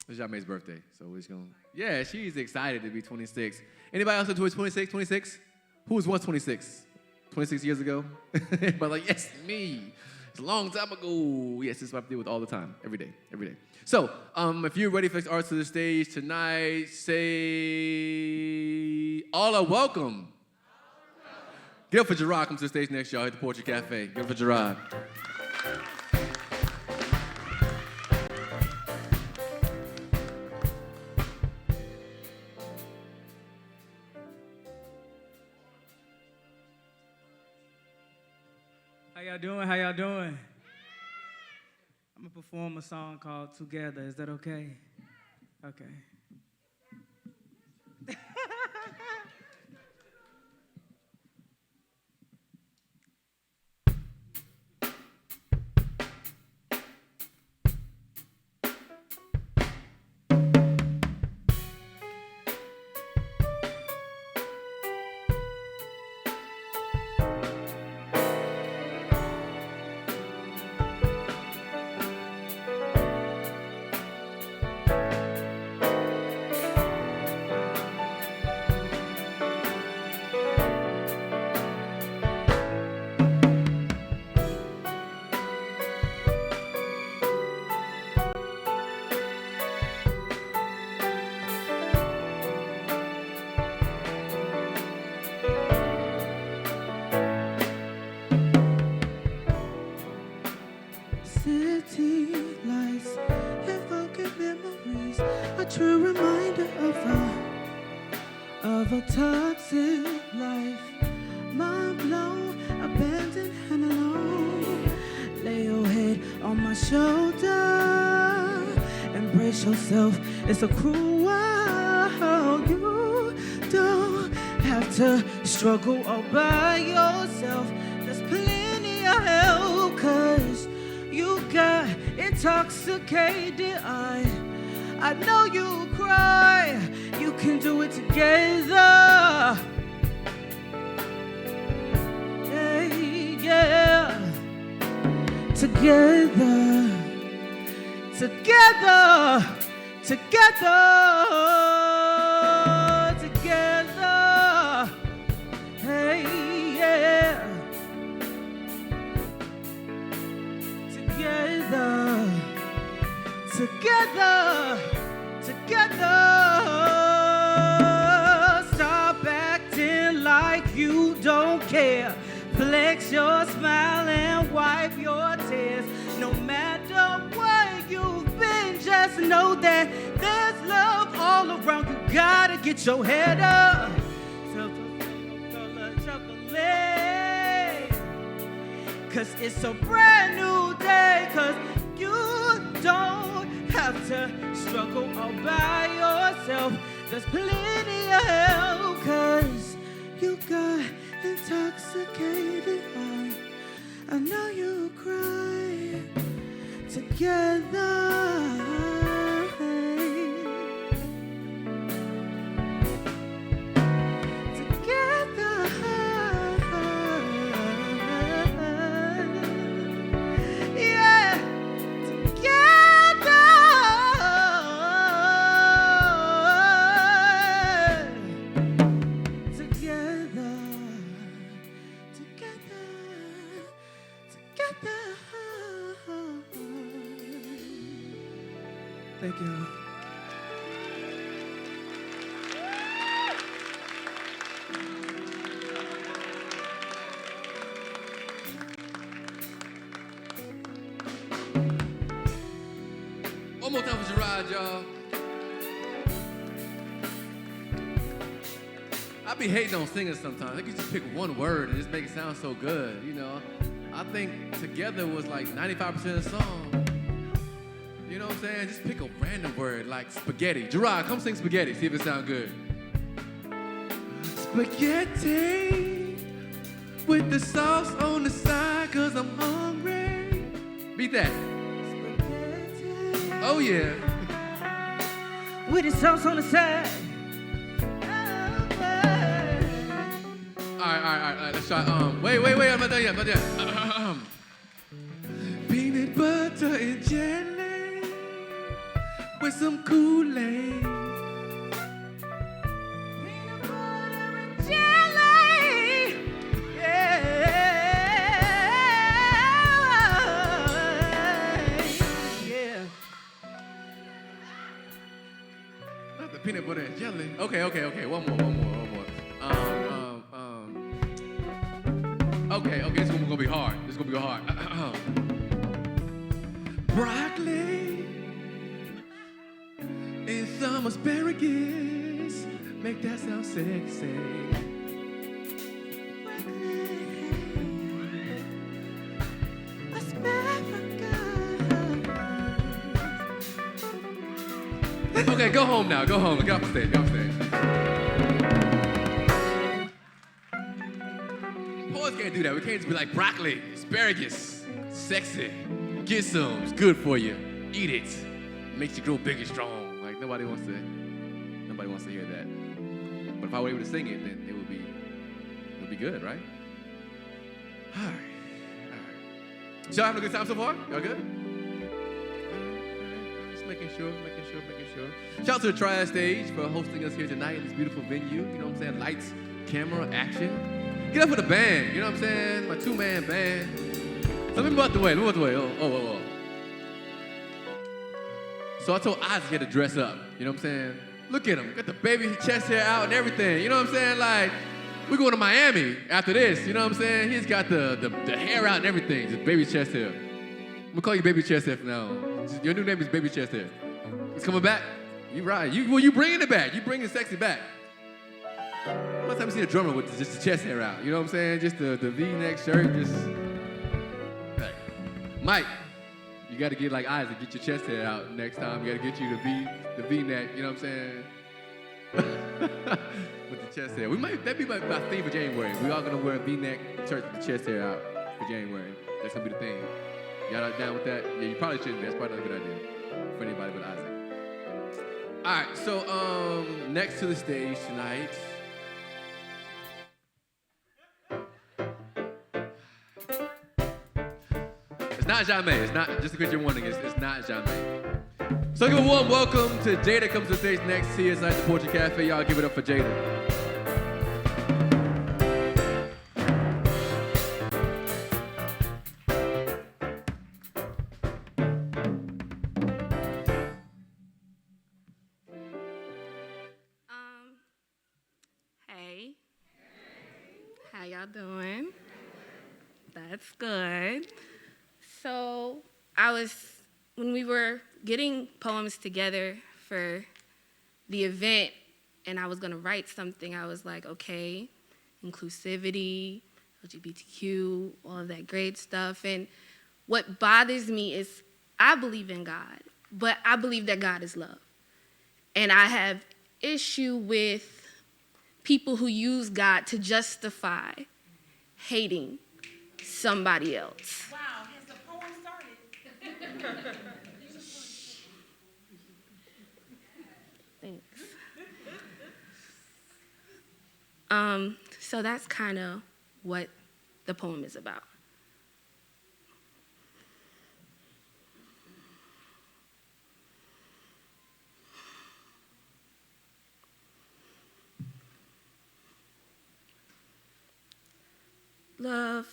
It's Jame's birthday, so we're just gonna, yeah, she's excited to be 26. Anybody else who is 26, 26? Who was once 26? 26 years ago? But like, yes, me. It's a long time ago. Yes, this is what I deal with all the time, every day. So, if you're ready for the arts to the stage tonight, say, all are welcome. Give it for Gerard, come to the stage next, y'all, at the Portrait Cafe. Give it for Gerard. How y'all doing? I'm gonna perform a song called Together. Is that okay? Okay. City lights evoking memories, a true reminder of a toxic life. Mind blown, abandoned and alone. Lay your head on my shoulder, embrace yourself. It's a cruel world. You don't have to struggle all by yourself. There's plenty of help, 'cause you got intoxicated. I know you cry. You can do it together. Yeah. Together. Together. Hey, yeah. Together. Stop acting like you don't care. Flex your smile and wipe your tears. No matter where you've been, just know that there's love all around. You gotta get your head up. Chocolate. 'Cause it's a brand new day. 'Cause you don't have to struggle all by yourself. There's plenty of help, 'cause you got intoxicated. I know you cry together. Thank you. One more time for Gerard, y'all. I be hating on singers sometimes. They can just pick one word and just make it sound so good, you know. I think Together was like 95% of the song. You know what I'm saying? Just pick a random word like spaghetti. Gerard, come sing spaghetti, see if it sounds good. Spaghetti with the sauce on the side, 'cause I'm hungry. Beat that. Oh yeah. With the sauce on the side. All right, let's try. Wait, I'm not done yet, Peanut butter and jelly with some Kool-Aid. Peanut butter and jelly. Yeah. Not the peanut butter and jelly. Okay. One more. Okay, this one's gonna be hard. Broccoli and some asparagus. Make that sound sexy. Okay, go home now. Get off the stage. Poets can't do that. We can't just be like broccoli, asparagus, sexy. Get some. It's good for you. Eat it. Makes you grow big and strong. Like nobody wants to hear that. But if I were able to sing it, then it would be good, right? All right. So y'all having a good time so far? Y'all good? Just making sure. Shout out to the Triad Stage for hosting us here tonight in this beautiful venue. You know what I'm saying? Lights, camera, action. Get up for the band. You know what I'm saying? My two-man band. So let me move out the way. Oh. So I told Isaac he had to dress up. You know what I'm saying? Look at him. Got the baby chest hair out and everything. You know what I'm saying? Like, we're going to Miami after this. You know what I'm saying? He's got the hair out and everything. Just baby chest hair. I'm going to call you baby chest hair from now on. Your new name is baby chest hair. It's coming back. You right. You bringing it back. You bringing sexy back. Last time you see a drummer with just the chest hair out. You know what I'm saying? Just the V-neck shirt. Just. Hey. Mike, you got to get like Isaac. Get your chest hair out next time. You got to get you the V-neck. You know what I'm saying? With the chest hair. That'd be my theme for January. We all gonna wear a V-neck shirt with the chest hair out for January. That's gonna be the thing. Y'all not down with that? Yeah, you probably shouldn't be. That's probably not a good idea for anybody but Isaac. All right, so next to the stage tonight. It's not Jamé. It's not, just in case you're wondering, it's not Jamé. So give a warm welcome to Jada comes to the stage next here inside the Portrait Cafe. Y'all give it up for Jada. Hey. How y'all doing? That's good. So when we were getting poems together for the event and I was gonna write something, I was like, okay, inclusivity, LGBTQ, all of that great stuff. And what bothers me is I believe in God. but I believe that God is love. And I have issue with people who use God to justify hating somebody else. Wow, has the poem started? Thanks. So that's kind of what the poem is about. Love,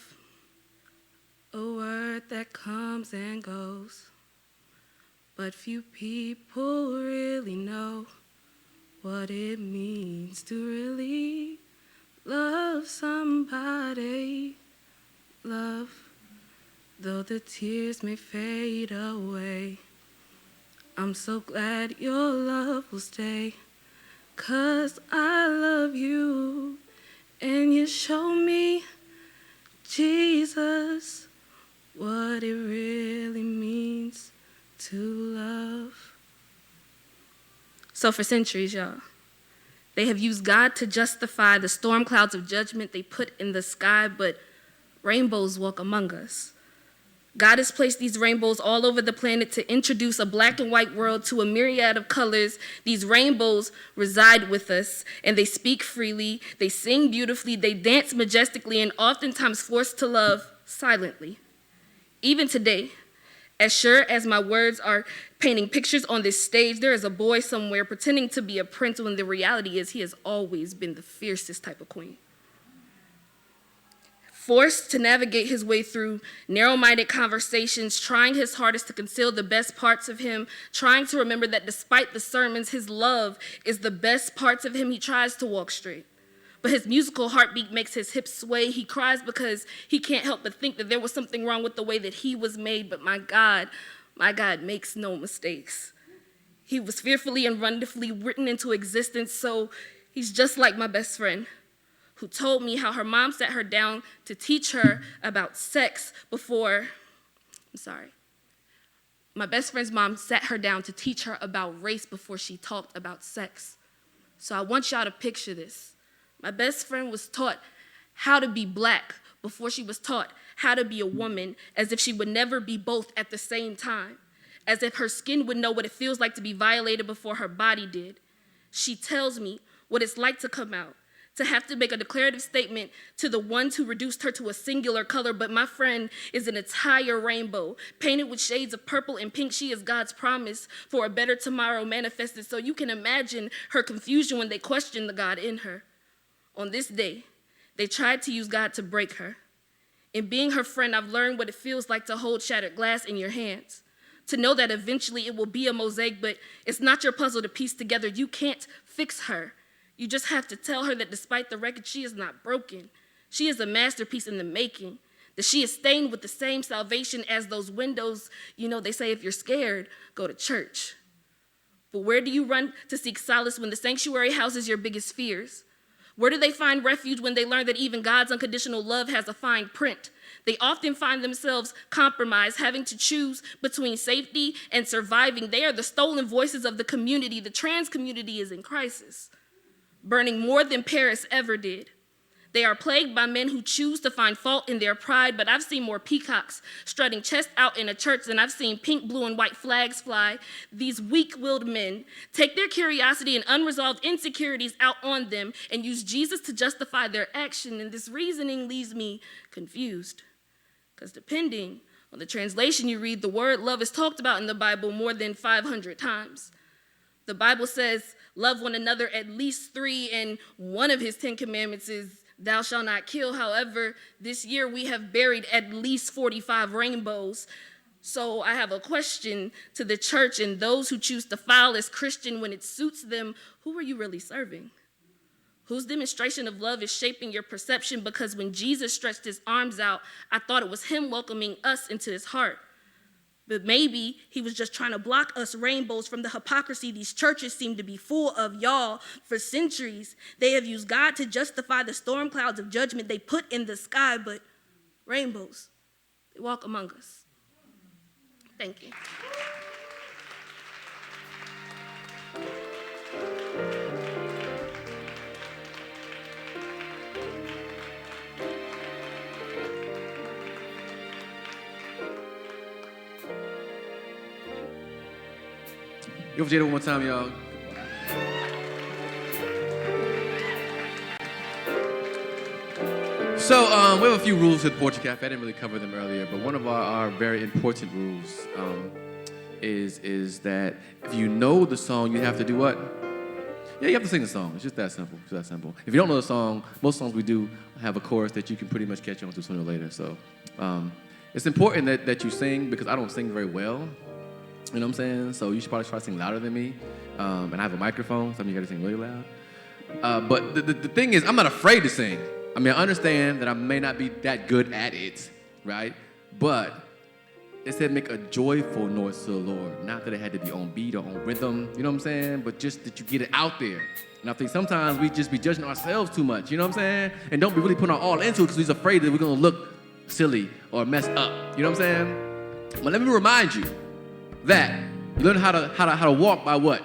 a word that comes and goes, but few people really know what it means to really love somebody. Love, though the tears may fade away, I'm so glad your love will stay, 'cause I love you, and you show me, Jesus, what it really means to love. So for centuries, y'all, they have used God to justify the storm clouds of judgment they put in the sky, but rainbows walk among us. God has placed these rainbows all over the planet to introduce a black and white world to a myriad of colors. These rainbows reside with us, and they speak freely, they sing beautifully, they dance majestically, and oftentimes force to love silently. Even today, as sure as my words are painting pictures on this stage, there is a boy somewhere pretending to be a prince when the reality is he has always been the fiercest type of queen. Forced to navigate his way through narrow-minded conversations, trying his hardest to conceal the best parts of him, trying to remember that despite the sermons, his love is the best parts of him. He tries to walk straight, but his musical heartbeat makes his hips sway. He cries because he can't help but think that there was something wrong with the way that he was made, but my God makes no mistakes. He was fearfully and wonderfully written into existence, so he's just like my best friend, who told me how her mom sat her down to teach her about sex before, my best friend's mom sat her down to teach her about race before she talked about sex. So I want y'all to picture this. My best friend was taught how to be black before she was taught how to be a woman, as if she would never be both at the same time, as if her skin would know what it feels like to be violated before her body did. She tells me what it's like to come out, to have to make a declarative statement to the ones who reduced her to a singular color, but my friend is an entire rainbow, painted with shades of purple and pink. She is God's promise for a better tomorrow manifested, so you can imagine her confusion when they questioned the God in her. On this day, they tried to use God to break her. In being her friend, I've learned what it feels like to hold shattered glass in your hands, to know that eventually it will be a mosaic, but it's not your puzzle to piece together. You can't fix her. You just have to tell her that despite the wreckage, she is not broken. She is a masterpiece in the making, that she is stained with the same salvation as those windows. You know, they say if you're scared, go to church. But where do you run to seek solace when the sanctuary houses your biggest fears? Where do they find refuge when they learn that even God's unconditional love has a fine print? They often find themselves compromised, having to choose between safety and surviving. They are the stolen voices of the community. The trans community is in crisis, burning more than Paris ever did. They are plagued by men who choose to find fault in their pride, but I've seen more peacocks strutting chest out in a church than I've seen pink, blue, and white flags fly. These weak-willed men take their curiosity and unresolved insecurities out on them and use Jesus to justify their action, and this reasoning leaves me confused. Because depending on the translation you read, the word love is talked about in the Bible more than 500 times. The Bible says, love one another at least 3, and one of his 10 commandments is, thou shalt not kill. However, this year we have buried at least 45 rainbows. So I have a question to the church and those who choose to file as Christian when it suits them. Who are you really serving? Whose demonstration of love is shaping your perception? Because when Jesus stretched his arms out, I thought it was him welcoming us into his heart. But maybe he was just trying to block us rainbows from the hypocrisy these churches seem to be full of. Y'all, for centuries, they have used God to justify the storm clouds of judgment they put in the sky, but rainbows, they walk among us. Thank you. Give it Jada one more time, y'all. So we have a few rules at the Portrait Cafe. I didn't really cover them earlier, but one of our very important rules is that if you know the song, you have to do what? Yeah, you have to sing the song. It's just that simple. It's that simple. If you don't know the song, most songs we do have a chorus that you can pretty much catch on to sooner or later. So it's important that you sing because I don't sing very well. You know what I'm saying? So you should probably try to sing louder than me. And I have a microphone, so you got to sing really loud. But the thing is, I'm not afraid to sing. I mean, I understand that I may not be that good at it, right? But it said make a joyful noise to the Lord. Not that it had to be on beat or on rhythm, you know what I'm saying? But just that you get it out there. And I think sometimes we just be judging ourselves too much, you know what I'm saying? And don't be really putting our all into it because we're afraid that we're going to look silly or mess up, you know what I'm saying? But let me remind you that you learn how to walk by what?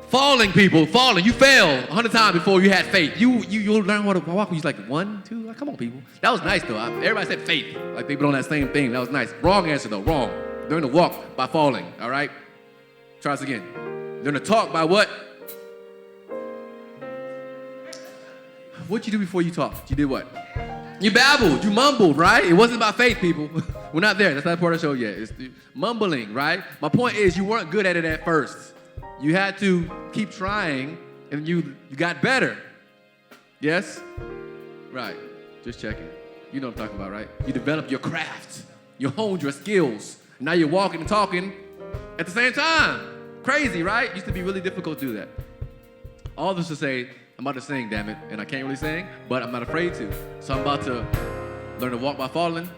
Falling, people, falling. You failed 100 times before you had faith. You'll learn how to walk when you're like 1, 2. Like, come on, people. That was nice, though. Everybody said faith. Like, they've been on that same thing. That was nice. Wrong answer, though. Wrong. Learn to walk by falling, all right? Try this again. Learn to talk by what? What'd you do before you talked? You did what? You babbled. You mumbled, right? It wasn't about faith, people. We're not there. That's not part of the show yet. It's the mumbling, right? My point is you weren't good at it at first. You had to keep trying, and you got better. Yes? Right. Just checking. You know what I'm talking about, right? You developed your craft. You honed your skills. Now you're walking and talking at the same time. Crazy, right? Used to be really difficult to do that. All this to say, I'm about to sing, damn it. And I can't really sing, but I'm not afraid to. So I'm about to learn to walk by falling,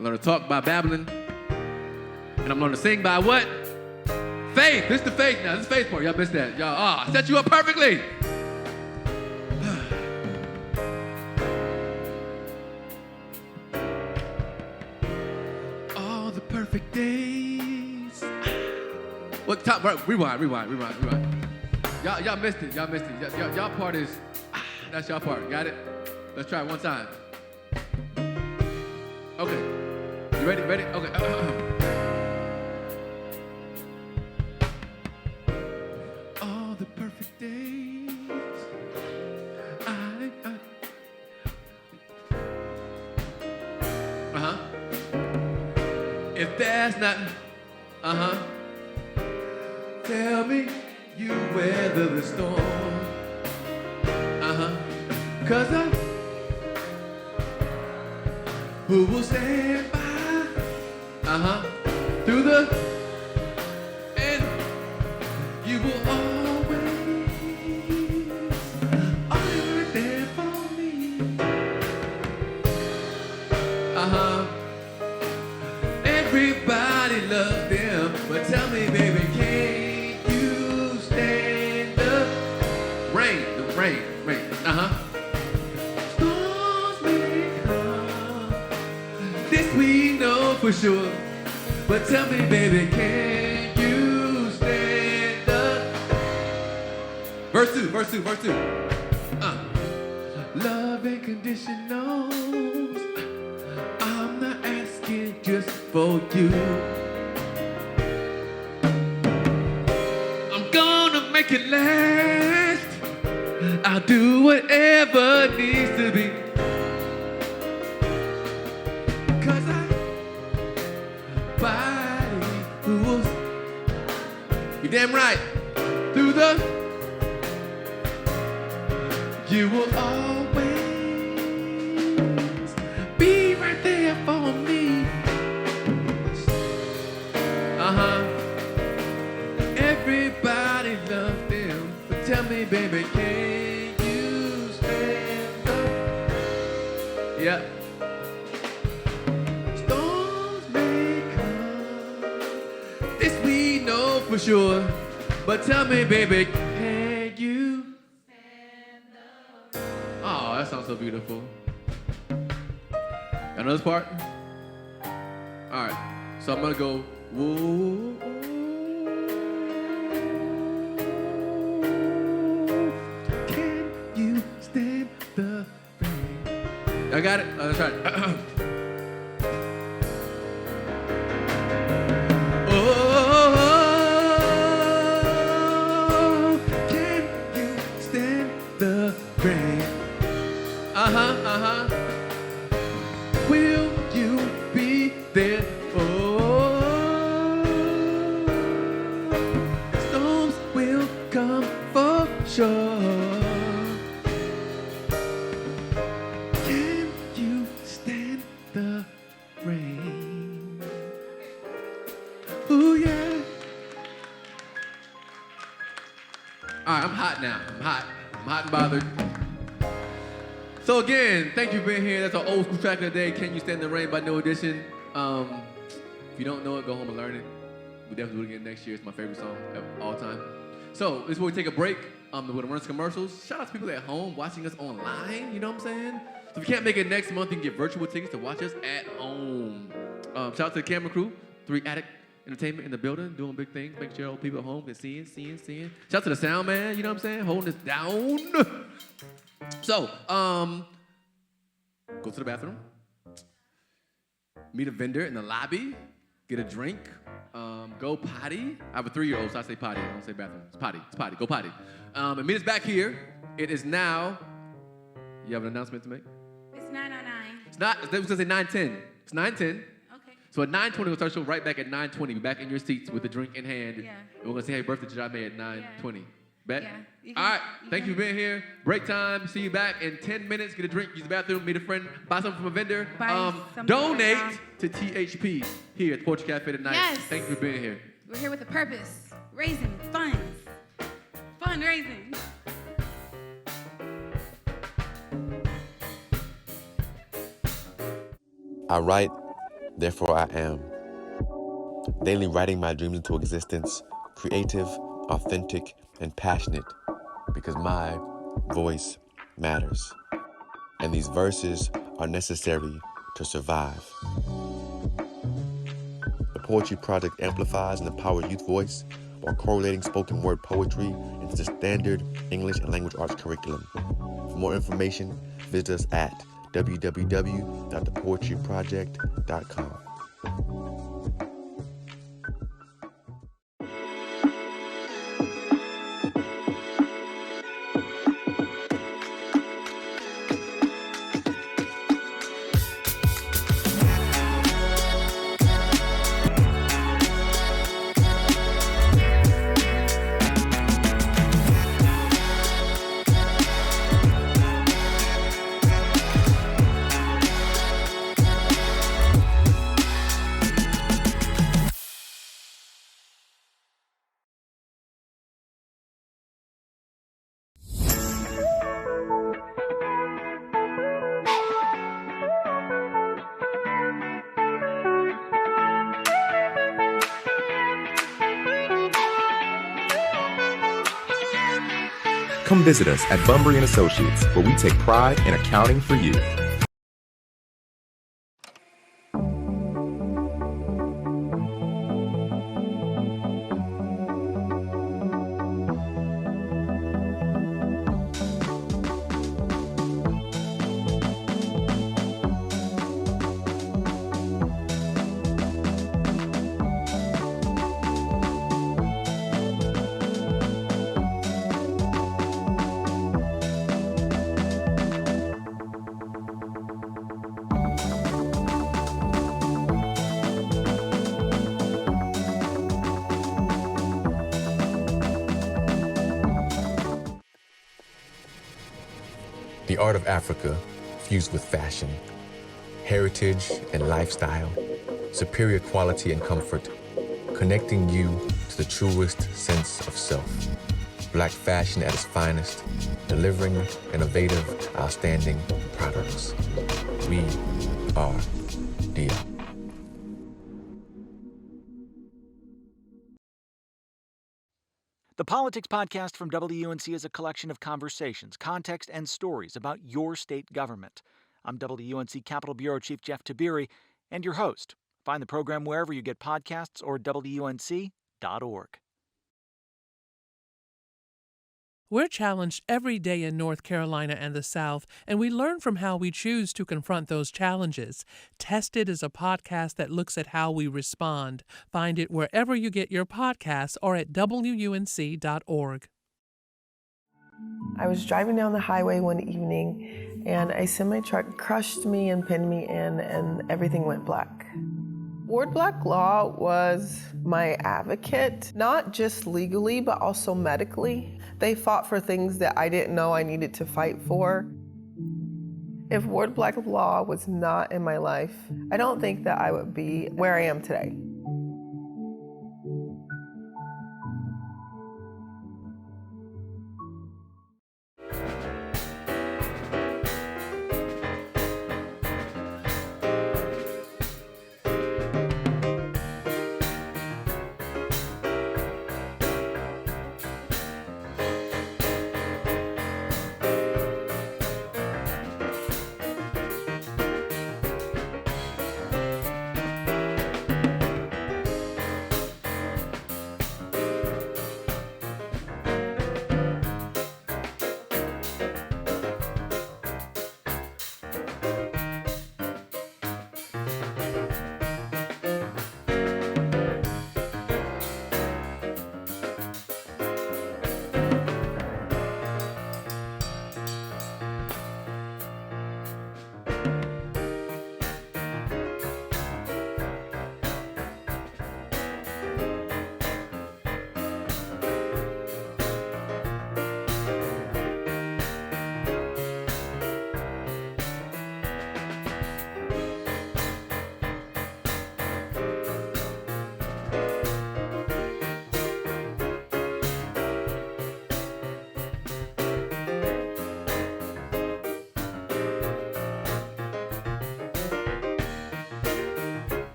learn to talk by babbling, and I'm learning to sing by what? Faith. This is the faith now. This is the faith part. Y'all missed that. Y'all, I set you up perfectly. All the perfect days. What top? Rewind. Y'all missed it. Y'all part is, that's y'all part. Got it? Let's try it one time. Okay. You ready? Okay. All the perfect days. If there's not, tell me you weather the storm. 'Cause who will stand by? Through the, and you will always be there for me. Everybody loves them, but tell me, baby, can't you stand the rain? The rain. Storms may come, this we know for sure. But tell me, baby, can you stand the verse 2. Love and conditionals. I'm not asking just for you. I'm gonna make it last. I'll do whatever needs to be. 'Cause body rules. You're damn right. Through the, you will always be right there for me. Everybody loves them, but tell me, baby, can you stand up? Yeah. Storms may come, this we know for sure. But tell me, baby, can you stand up? Oh, that sounds so beautiful. Got another part? All right, so I'm gonna go, whoa. Can you stand the rain? I got it? Let's try it. Oh. shore. Can you stand the rain? Ooh, yeah. All right, I'm hot now. I'm hot and bothered. So again, thank you for being here. That's our old school track of the day, Can You Stand the Rain by New Edition. If you don't know it, go home and learn it. We definitely do it again next year. It's my favorite song of all time. So this is where we take a break. We're gonna run some commercials. Shout out to people at home watching us online, you know what I'm saying? So if you can't make it next month, you can get virtual tickets to watch us at home. Shout out to the camera crew, 3 Attic Entertainment in the building, doing big things, making sure all people at home can see. Shout out to the sound man, you know what I'm saying? Holding us down. So, go to the bathroom, meet a vendor in the lobby, get a drink, go potty. I have a 3-year-old, so I say potty. I don't say bathroom. It's potty. Go potty. And meet us back here. It is now, you have an announcement to make? It's 9:09. It's not, I was gonna say 9:10. It's 9:10. Okay. So at 9:20, we'll start the show right back at 9:20. Be back in your seats with a drink in hand. Yeah. And we're gonna say happy birthday to Jai at 9:20. Bet? Yeah. All right, thank you for being here. Break time, see you back in 10 minutes. Get a drink, use the bathroom, meet a friend, buy something from a vendor. Something Donate from to THP here at the Portrait Cafe tonight. Yes. Thank you for being here. We're here with a purpose. Raising funds. Fundraising. I write, therefore I am. Daily writing my dreams into existence, creative, authentic, and passionate, because my voice matters. And these verses are necessary to survive. The Poetry Project amplifies and empowers youth voice while correlating spoken word poetry into the standard English and language arts curriculum. For more information, visit us at www.thepoetryproject.com. Come visit us at Bunbury & Associates, where we take pride in accounting for you. The art of Africa fused with fashion, heritage and lifestyle, superior quality and comfort, connecting you to the truest sense of self. Black fashion at its finest, delivering innovative, outstanding products. We are Dia. The Politics Podcast from WUNC is a collection of conversations, context, and stories about your state government. I'm WUNC Capitol Bureau Chief Jeff Tabiri, and your host. Find the program wherever you get podcasts or WUNC.org. We're challenged every day in North Carolina and the South, and we learn from how we choose to confront those challenges. Tested is a podcast that looks at how we respond. Find it wherever you get your podcasts or at WUNC.org. I was driving down the highway one evening, and a semi-truck crushed me and pinned me in, and everything went black. Ward Black Law was my advocate, not just legally, but also medically. They fought for things that I didn't know I needed to fight for. If Ward Black Law was not in my life, I don't think that I would be where I am today.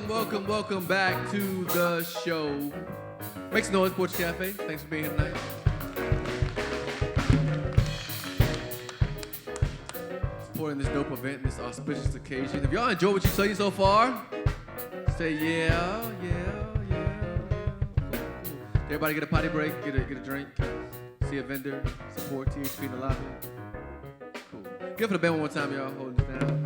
welcome back to the show. Make some noise, Porch Cafe. Thanks for being here tonight. Supporting this dope event, this auspicious occasion. If y'all enjoy what you've seen so far, say yeah. Everybody get a potty break, get a drink, see a vendor, support THP in the lobby. Cool. Give it for the band one more time, y'all. Holding it down.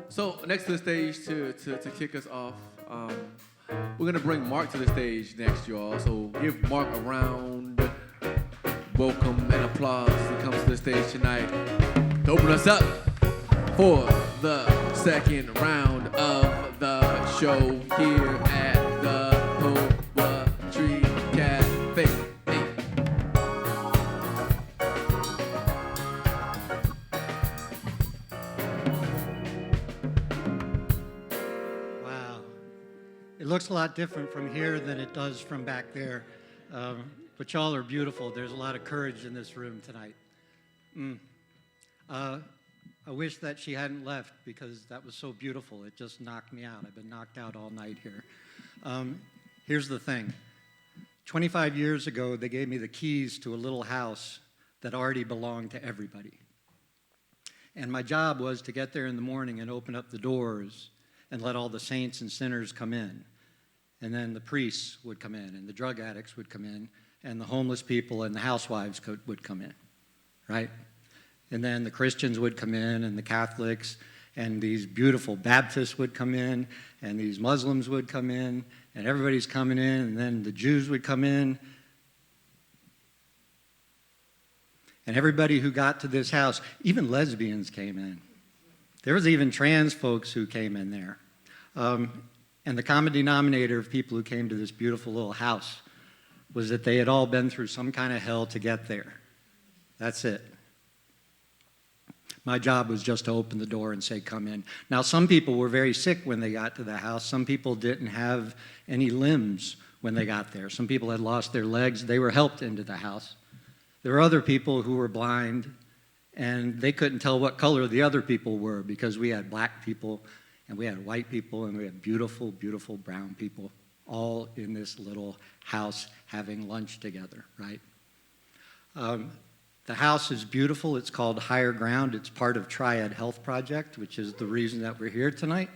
So next to the stage to kick us off, we're gonna bring Mark to the stage next, y'all. So give Mark a round, welcome and applause. He comes to the stage tonight to open us up for the second round of the show here at the Poetry Cafe. Hey. Wow. It looks a lot different from here than it does from back there. But y'all are beautiful. There's a lot of courage in this room tonight. I wish that she hadn't left because that was so beautiful. It just knocked me out. I've been knocked out all night here. Here's the thing. 25 years ago, they gave me the keys to a little house that already belonged to everybody. And my job was to get there in the morning and open up the doors and let all the saints and sinners come in. And then the priests would come in, and the drug addicts would come in, and the homeless people and the housewives would come in, right? And then the Christians would come in, and the Catholics, and these beautiful Baptists would come in, and these Muslims would come in, and everybody's coming in, and then the Jews would come in. And everybody who got to this house, even lesbians came in. There was even trans folks who came in there. And the common denominator of people who came to this beautiful little house was that they had all been through some kind of hell to get there. That's it. My job was just to open the door and say, come in. Now, some people were very sick when they got to the house. Some people didn't have any limbs when they got there. Some people had lost their legs. They were helped into the house. There were other people who were blind, and they couldn't tell what color the other people were because we had black people, and we had white people, and we had beautiful, beautiful brown people all in this little house having lunch together, right? The house is beautiful. It's called Higher Ground. It's part of Triad Health Project, which is the reason that we're here tonight.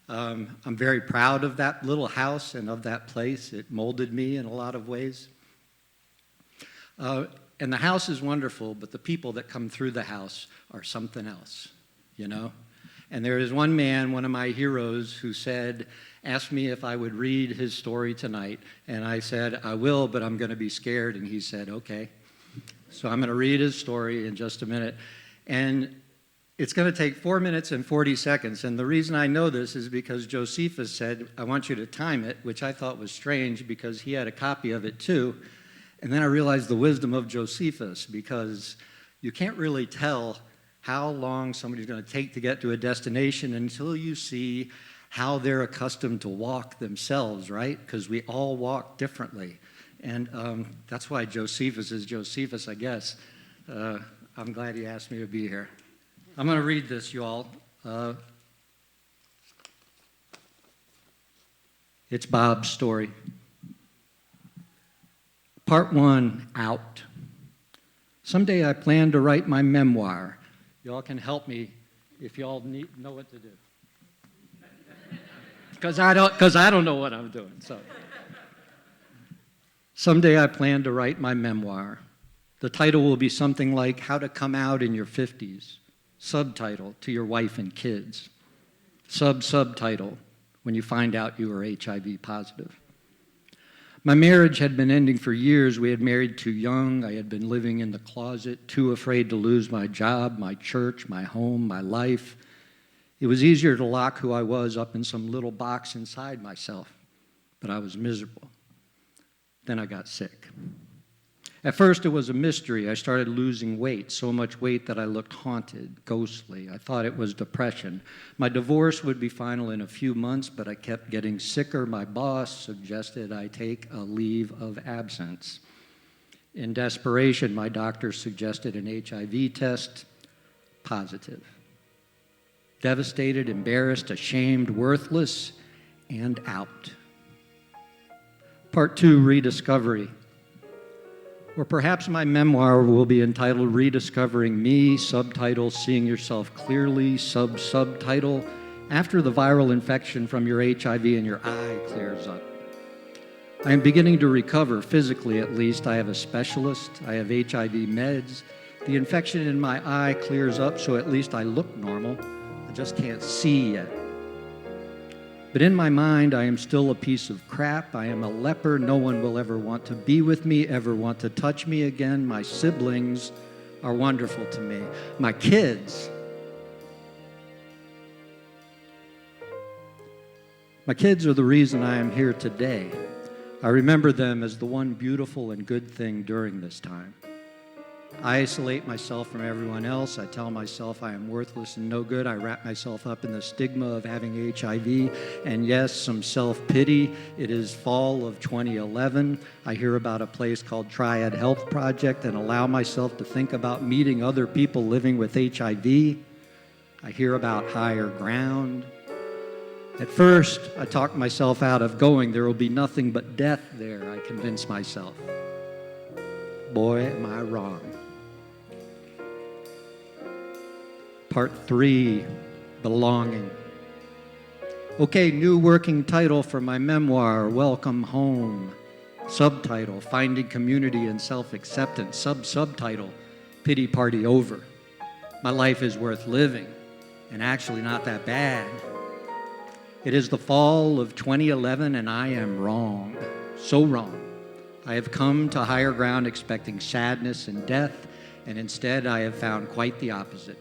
I'm very proud of that little house and of that place. It molded me in a lot of ways. And the house is wonderful, but the people that come through the house are something else, you know? And there is one man, one of my heroes, who asked me if I would read his story tonight. And I said, I will, but I'm going to be scared. And he said, okay. So I'm going to read his story in just a minute. And it's going to take 4 minutes and 40 seconds. And the reason I know this is because Josephus said, I want you to time it, which I thought was strange because he had a copy of it too. And then I realized the wisdom of Josephus, because you can't really tell how long somebody's going to take to get to a destination until you see how they're accustomed to walk themselves, right? Because we all walk differently. And that's why Josephus is Josephus, I guess. I'm glad he asked me to be here. I'm going to read this, y'all. It's Bob's story. Part 1, out. Someday I plan to write my memoir. Y'all can help me if y'all know what to do. Because I don't know what I'm doing. So. Someday I plan to write my memoir. The title will be something like How to Come Out in Your 50s. Subtitle, To Your Wife and Kids. Subtitle, When You Find Out You Are HIV Positive. My marriage had been ending for years. We had married too young. I had been living in the closet, too afraid to lose my job, my church, my home, my life. It was easier to lock who I was up in some little box inside myself, but I was miserable. Then I got sick. At first, it was a mystery. I started losing weight, so much weight that I looked haunted, ghostly. I thought it was depression. My divorce would be final in a few months, but I kept getting sicker. My boss suggested I take a leave of absence. In desperation, my doctor suggested an HIV test, positive. Devastated, embarrassed, ashamed, worthless, and out. Part 2, rediscovery. Or perhaps my memoir will be entitled Rediscovering Me, subtitle Seeing Yourself Clearly, subtitle After the Viral Infection from Your HIV in Your Eye Clears Up. I am beginning to recover, physically at least. I have a specialist. I have HIV meds. The infection in my eye clears up, so at least I look normal. I just can't see yet. But in my mind, I am still a piece of crap. I am a leper. No one will ever want to be with me, ever want to touch me again. My siblings are wonderful to me. My kids. My kids are the reason I am here today. I remember them as the one beautiful and good thing during this time. I isolate myself from everyone else. I tell myself I am worthless and no good. I wrap myself up in the stigma of having HIV. And yes, some self-pity. It is fall of 2011. I hear about a place called Triad Health Project and allow myself to think about meeting other people living with HIV. I hear about higher ground. At first, I talked myself out of going. There will be nothing but death there, I convinced myself. Boy, am I wrong. Part 3, belonging. Okay, new working title for my memoir, Welcome Home. Subtitle, Finding Community and Self-Acceptance. Subtitle, Pity Party Over. My life is worth living, and actually not that bad. It is the fall of 2011, and I am wrong. So wrong. I have come to higher ground expecting sadness and death, and instead I have found quite the opposite.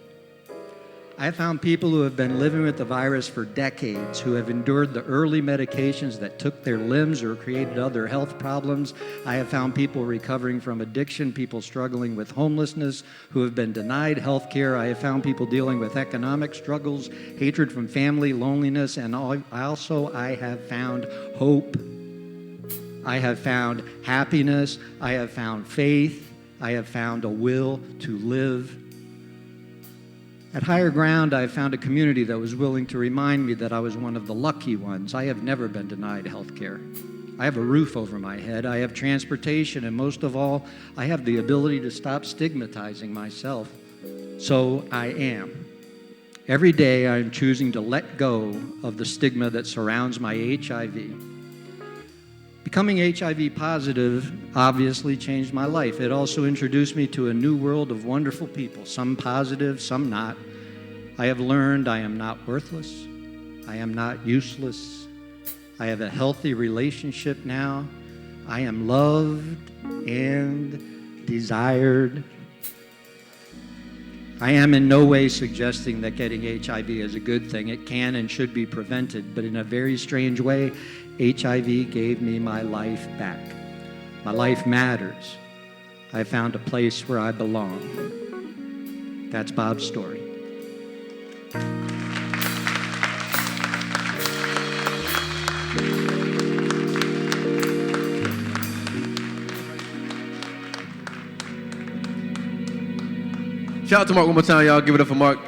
I have found people who have been living with the virus for decades, who have endured the early medications that took their limbs or created other health problems. I have found people recovering from addiction, people struggling with homelessness, who have been denied health care. I have found people dealing with economic struggles, hatred from family, loneliness, and I have found hope. I have found happiness. I have found faith. I have found a will to live. At higher ground, I found a community that was willing to remind me that I was one of the lucky ones. I have never been denied health care. I have a roof over my head. I have transportation, and most of all, I have the ability to stop stigmatizing myself. So I am. Every day, I am choosing to let go of the stigma that surrounds my HIV. Becoming HIV positive obviously changed my life. It also introduced me to a new world of wonderful people, some positive, some not. I have learned I am not worthless. I am not useless. I have a healthy relationship now. I am loved and desired. I am in no way suggesting that getting HIV is a good thing. It can and should be prevented, but in a very strange way, HIV gave me my life back. My life matters. I found a place where I belong. That's Bob's story. Shout out to Mark one more time, y'all. Give it up for Mark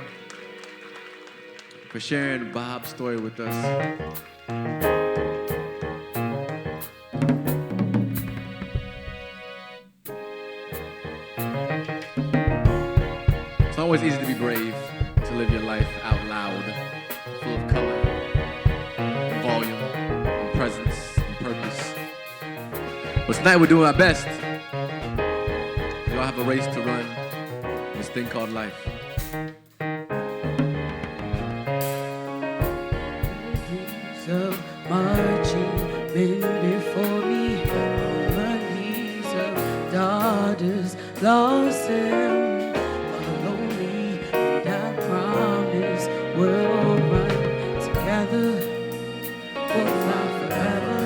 for sharing Bob's story with us. It's always easy to be brave, to live your life out loud, full of color, and volume, and presence, and purpose. But tonight we're doing our best. We all have a race to run, this thing called life. So marching men before me, on my knees of daughters lost them. Follow me, and I promise we'll run together. We'll fly forever.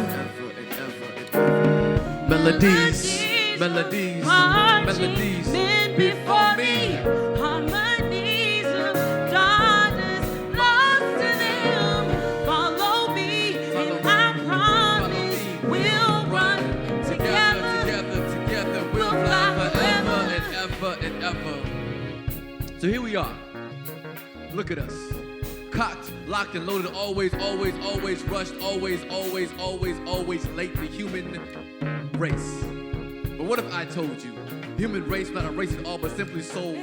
Melodies, melodies, melodies. Men before me, on my knees of daughters lost to them. Follow me, and I promise we'll run together. We'll fly forever and ever and ever. So here we are. look at us. Cocked, locked, and loaded, always, always, always rushed, always, always, always, always late, the human race. But what if I told you, human race, not a race at all, but simply souls,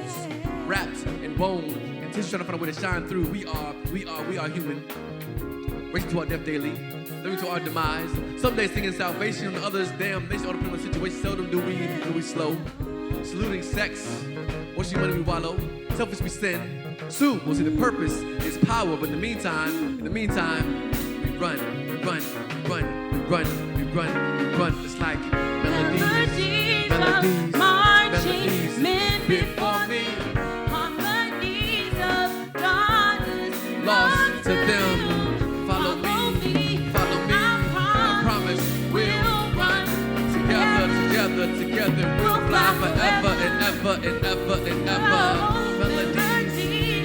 wrapped in bone, and tissue trying to find a way to shine through. We are human. Racing to our death daily, living to our demise. Some days singing salvation, others damnation. All depending on the situation. Seldom do we slow. Saluting sex, watching money we wallow. Selfish we sin. Soon we'll see the purpose is power. But in the meantime, we run. It's like melodies, marching, men before me, harmonies of daughters lost to them. Follow me. I promise we'll run together. We'll fly forever and ever.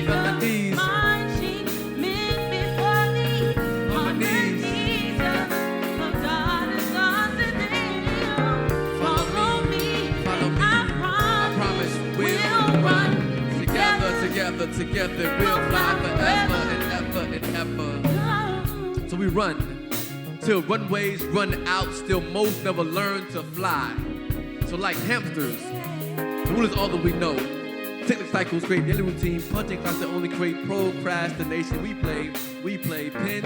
Melodies, marching, men before me, harmonies of daughters unto them. Follow me. I promise we'll run together. We'll fly forever and ever. So we run till runways run out. Still most never learn to fly. So like hamsters, the rule is all that we know. Cyclic cycles create daily routine. Punching clocks that only create procrastination. We play pin.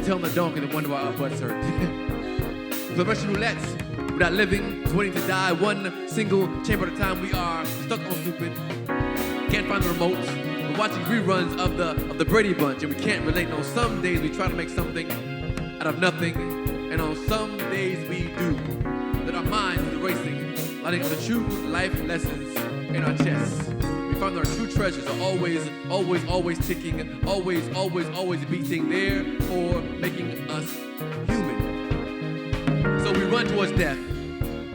Tell the donkey and wonder why our butts hurt. The Russian roulettes, without living, just waiting to die. One single chamber at a time. We are stuck on stupid. Can't find the remotes. We're watching reruns of the Brady Bunch, and we can't relate. No, some days we try to make something out of nothing, and on some days we do. Let our minds do the racing, lighting up the true life lessons in our chests. We find our true treasures are always ticking, always beating, therefore making us human. So we run towards death,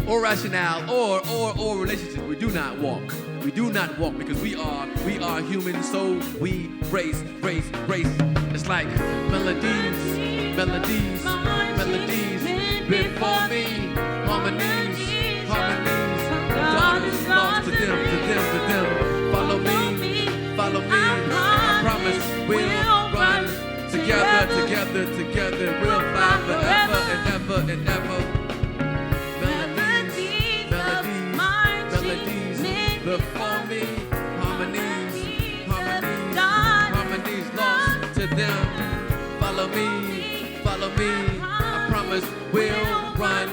or rationale, or relationships. We do not walk because we are human, so we race. It's like melodies before me, harmonies, daughters lost to them. Follow me. I promise we'll run together. We'll fly forever and ever. Melodies before me, harmonies lost to them. Follow me. I promise we'll run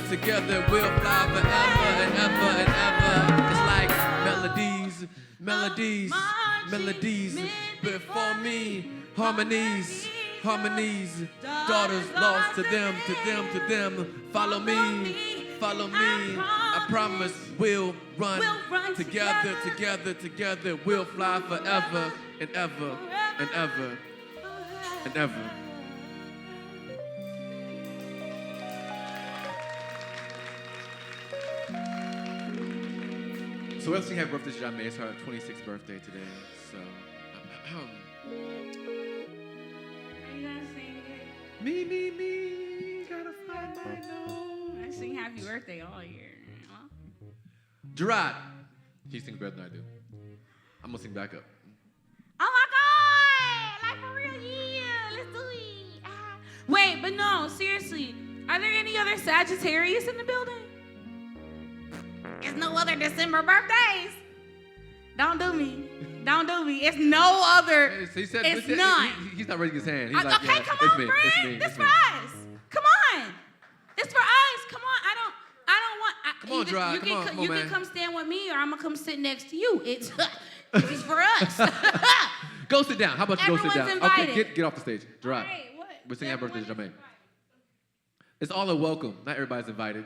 together. We'll fly forever and ever. It's like melodies before me, harmonies. Daughters lost to them. Follow me. I promise we'll run together. We'll fly forever and ever. So let's sing happy birthday to John May. It's her 26th birthday today. So Are you gonna sing it? me, gotta find my nose. I sing happy birthday all year. Gerard, he sings better than I do. I'm gonna sing back up. Oh my God! Like for real, yeah. Let's do it. Wait, but no, seriously. Are there any other Sagittarius in the building? It's no other December birthdays. Don't do me. It's no other. He said, it's none. He's not raising his hand. He's Okay, like, yeah, come it's on, me. friend. It's me. This It's for me. us. Come on. This for us. Come on. I don't want. Come on, Gerard. You Come on, you man. can come stand with me, or I'm gonna come sit next to you. It's for us. Go sit down. How about you go sit down? Everyone's Okay, invited. get off the stage. Gerard, All right, what? we're singing happy birthday to Jermaine. It's all a welcome. Not everybody's invited.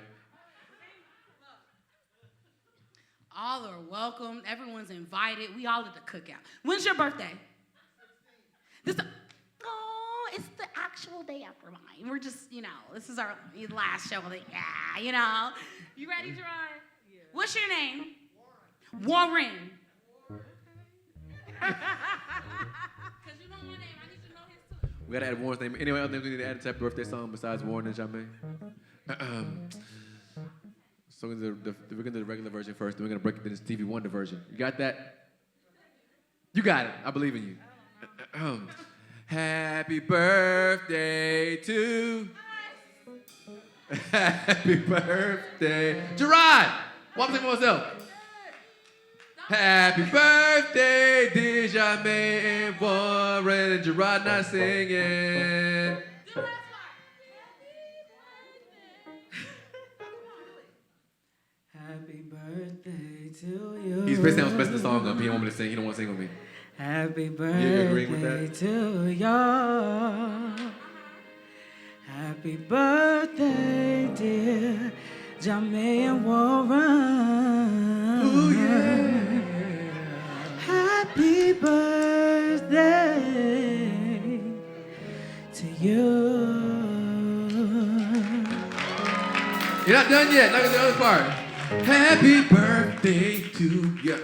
All are welcome. Everyone's invited. We all at the cookout. When's your birthday? It's the actual day after mine. We're just, this is our last show. You ready, Gerard? Yeah. What's your name? Warren. Because you know my name. I need to know his too. We gotta add Warren's name. Anyway, other names we need to add to happy birthday song besides Warren and Jermaine. So we're gonna do the regular version first, then we're gonna break it into the Stevie Wonder version. You got that? You got it. I believe in you. Happy birthday to. Happy birthday, Gerard. One thing for myself. Happy birthday, dear Jermaine and Warren, and Gerard not singing. Happy birthday to you. He's basically messing the song up. He don't want me to sing. He don't want to sing with me. Happy You agreeing with birthday that? to you. Happy birthday, dear Jermaine Warren. Ooh, yeah. Happy birthday to you. You're not done yet. Not the other part. Happy birthday to you.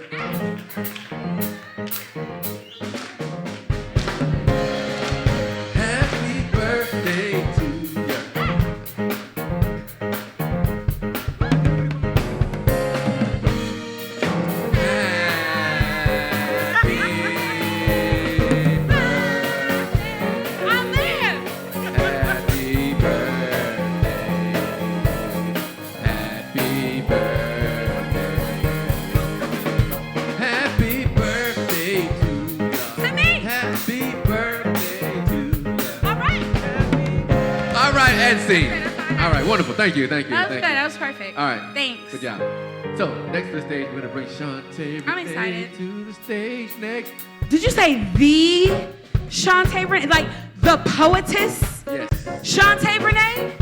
Happy birthday to you. Happy birthday. Happy birthday. Happy birthday to you. Happy birthday to you. All right, and scene. All right, wonderful. Thank you. That was Thank good. you. That was perfect. All right. Thanks. Good job. So, next to the stage, we're going to bring Shantae I'm Renee excited. to the stage next. Did you say the Shantae Renee? Like the poetess? Yes. Shantae Renee?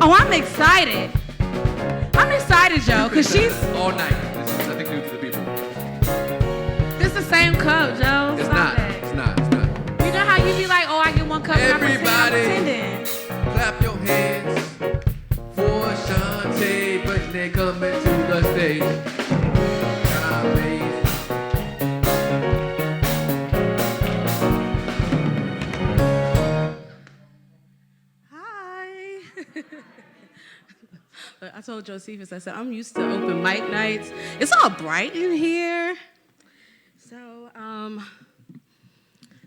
Oh, I'm excited. I'm excited, Joe, because she's All night. This is nothing new to the people. this the same cup, Joe. It's Stop not. that. It's not. It's not. You know how you be like, oh, I get one cup and I'm Everybody. pretending. Clap your hands for Shantae Renee coming to the stage. Amazing. Hi. I told Josephus, I said, I'm used to open mic nights. It's all bright in here. So,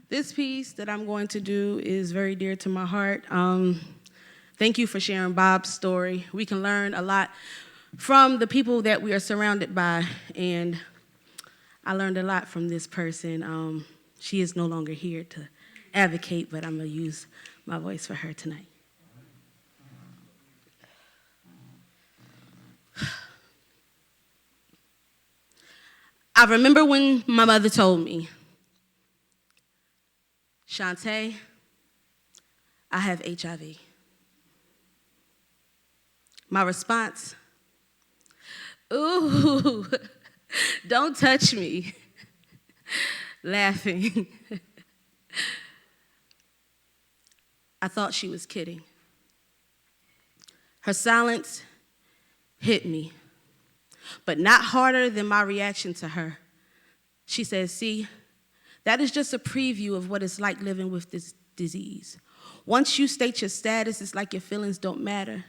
this piece that I'm going to do is very dear to my heart. Thank you for sharing Bob's story. We can learn a lot from the people that we are surrounded by, and I learned a lot from this person. She is no longer here to advocate, but I'm going to use my voice for her tonight. I remember when my mother told me, Shantae, I have HIV. My response, ooh, don't touch me. Laughing. I thought she was kidding. Her silence hit me, but not harder than my reaction to her. She said, see, that is just a preview of what it's like living with this disease. Once you state your status, it's like your feelings don't matter.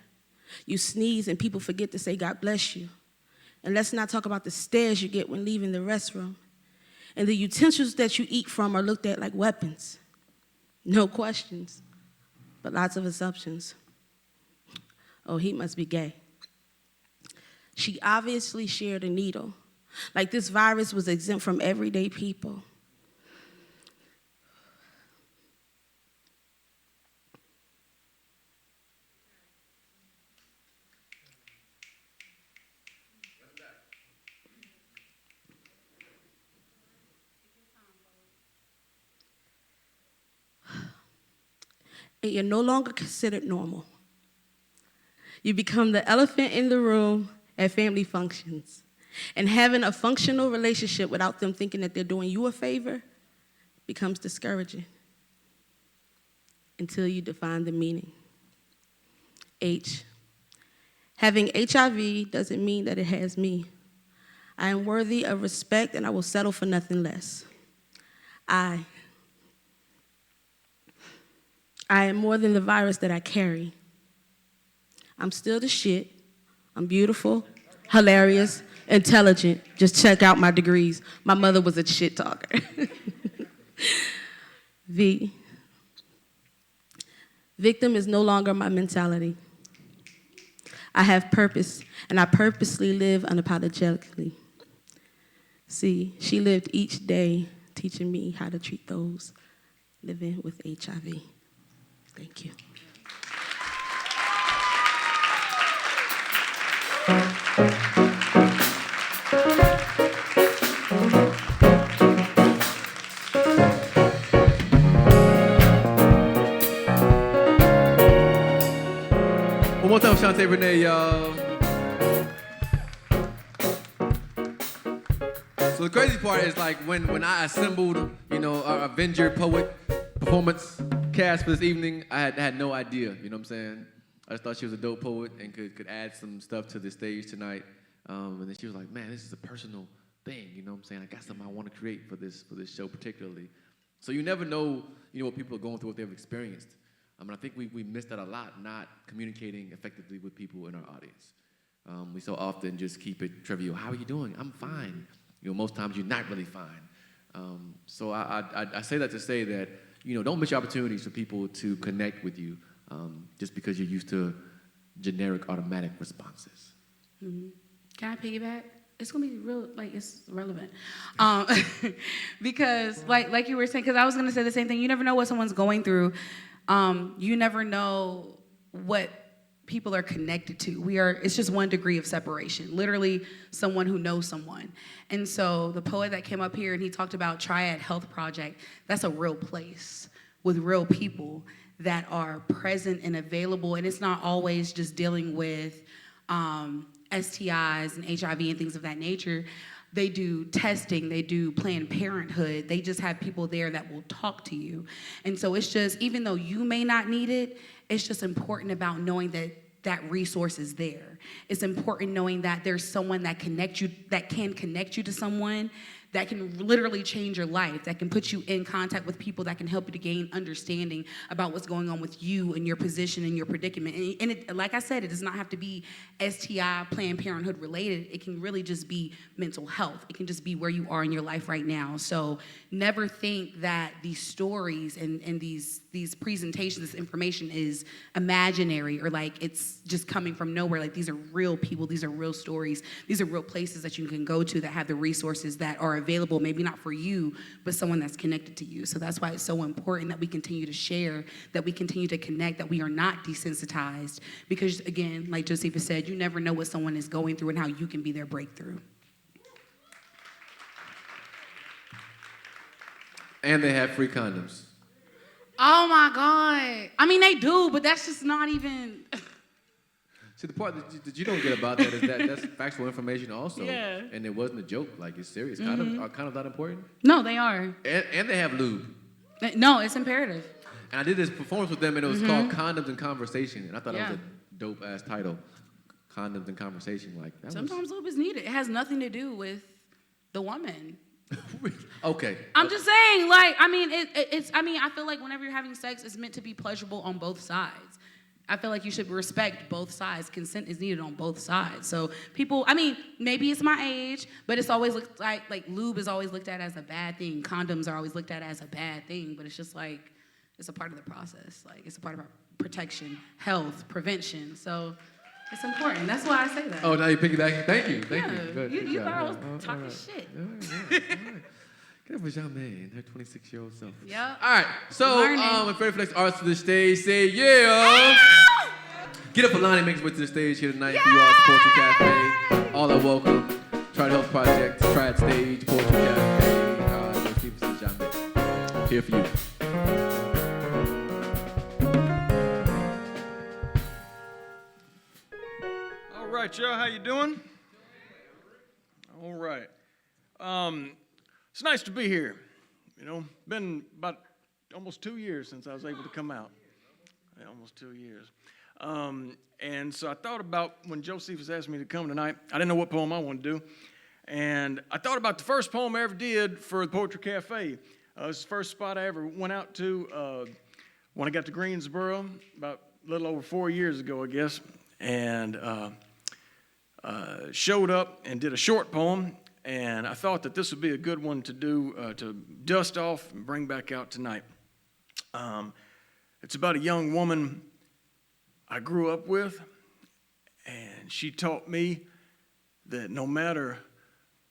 You sneeze and people forget to say God bless you. And let's not talk about the stares you get when leaving the restroom. And the utensils that you eat from are looked at like weapons. No questions, but lots of assumptions. Oh, he must be gay. She obviously shared a needle. Like this virus was exempt from everyday people. And you're no longer considered normal. You become the elephant in the room at family functions. And having a functional relationship without them thinking that they're doing you a favor becomes discouraging until you define the meaning. H. Having HIV doesn't mean that it has me. I am worthy of respect and I will settle for nothing less. I am more than the virus that I carry. I'm still the shit. I'm beautiful, hilarious, intelligent. Just check out my degrees. My mother was a shit talker. V. Victim is no longer my mentality. I have purpose, and I purposely live unapologetically. C. She lived each day teaching me how to treat those living with HIV. Thank you. One more time, Shantae Renee, y'all. So the crazy part is like when I assembled, our Avenger poet performance cast for this evening, I had no idea, you know what I'm saying? I just thought she was a dope poet and could add some stuff to the stage tonight. And then she was like, man, this is a personal thing, you know what I'm saying? I got something I want to create for this show particularly. So you never know, what people are going through, what they've experienced. I think we missed that a lot, not communicating effectively with people in our audience. We so often just keep it trivial. How are you doing? I'm fine. Most times you're not really fine. So I say that to say that, don't miss your opportunities for people to connect with you just because you're used to generic automatic responses. Mm-hmm. Can I piggyback? It's gonna be real, it's relevant. Because like you were saying, because I was gonna say the same thing. You never know what someone's going through. You never know what people are connected to. It's just 1 degree of separation, literally someone who knows someone. And so the poet that came up here and he talked about Triad Health Project, that's a real place with real people that are present and available. And it's not always just dealing with STIs and HIV and things of that nature. They do testing, they do Planned Parenthood, they just have people there that will talk to you. And so it's just, even though you may not need it, it's just important about knowing that that resource is there. It's important knowing that there's someone that can connect you to someone that can literally change your life, that can put you in contact with people that can help you to gain understanding about what's going on with you and your position and your predicament. And it, like I said, it does not have to be STI, Planned Parenthood related. It can really just be mental health. It can just be where you are in your life right now. So never think that these stories and these presentations, this information is imaginary or like it's just coming from nowhere. Like these are real people, these are real stories, these are real places that you can go to that have the resources that are available, maybe not for you, but someone that's connected to you. So that's why it's so important that we continue to share, that we continue to connect, that we are not desensitized. Because again, like Josephus said, you never know what someone is going through and how you can be their breakthrough. And they have free condoms. Oh my God. I mean, they do, but that's just not even... See, the part that you don't get about that is that that's factual information also. Yeah. And it wasn't a joke. Like, it's serious. Condoms are kind of that important. No, they are. And they have lube. No, it's imperative. And I did this performance with them, and it was called Condoms and Conversation. And I thought that was a dope-ass title. Condoms and Conversation. Like that. Sometimes lube is needed. It has nothing to do with the woman. Okay. I'm just saying, like, I mean, I feel like whenever you're having sex, it's meant to be pleasurable on both sides. I feel like you should respect both sides. Consent is needed on both sides. So people, I mean, maybe it's my age, but it's always looked like lube is always looked at as a bad thing. Condoms are always looked at as a bad thing, but it's just like, it's a part of the process. Like, it's a part of our protection, health, prevention. So it's important. That's why I say that. Oh, now you're piggybacking. Thank you. Good. You thought I was talking shit. All right. Good for Jean May and her 26-year-old self. Yeah. All right. So, when Freddie Flex artists to the stage, say yeah. Get up for Lonnie makes way to the stage here tonight for your Poetry Cafe. All are welcome. Triad Health Project, Triad Stage, Poetry Cafe. Joe Stevenson, Jean May. Here for you. All right, y'all, how you doing? All right. It's nice to be here. You know, been about almost 2 years since I was able to come out. Yeah, almost 2 years. And so I thought about when Josephus asked me to come tonight, I didn't know what poem I wanted to do. And I thought about the first poem I ever did for the Poetry Cafe. It was the first spot I ever went out to when I got to Greensboro, about a little over 4 years ago, I guess. And showed up and did a short poem, and I thought that this would be a good one to do, to dust off and bring back out tonight. It's about a young woman I grew up with, and she taught me that no matter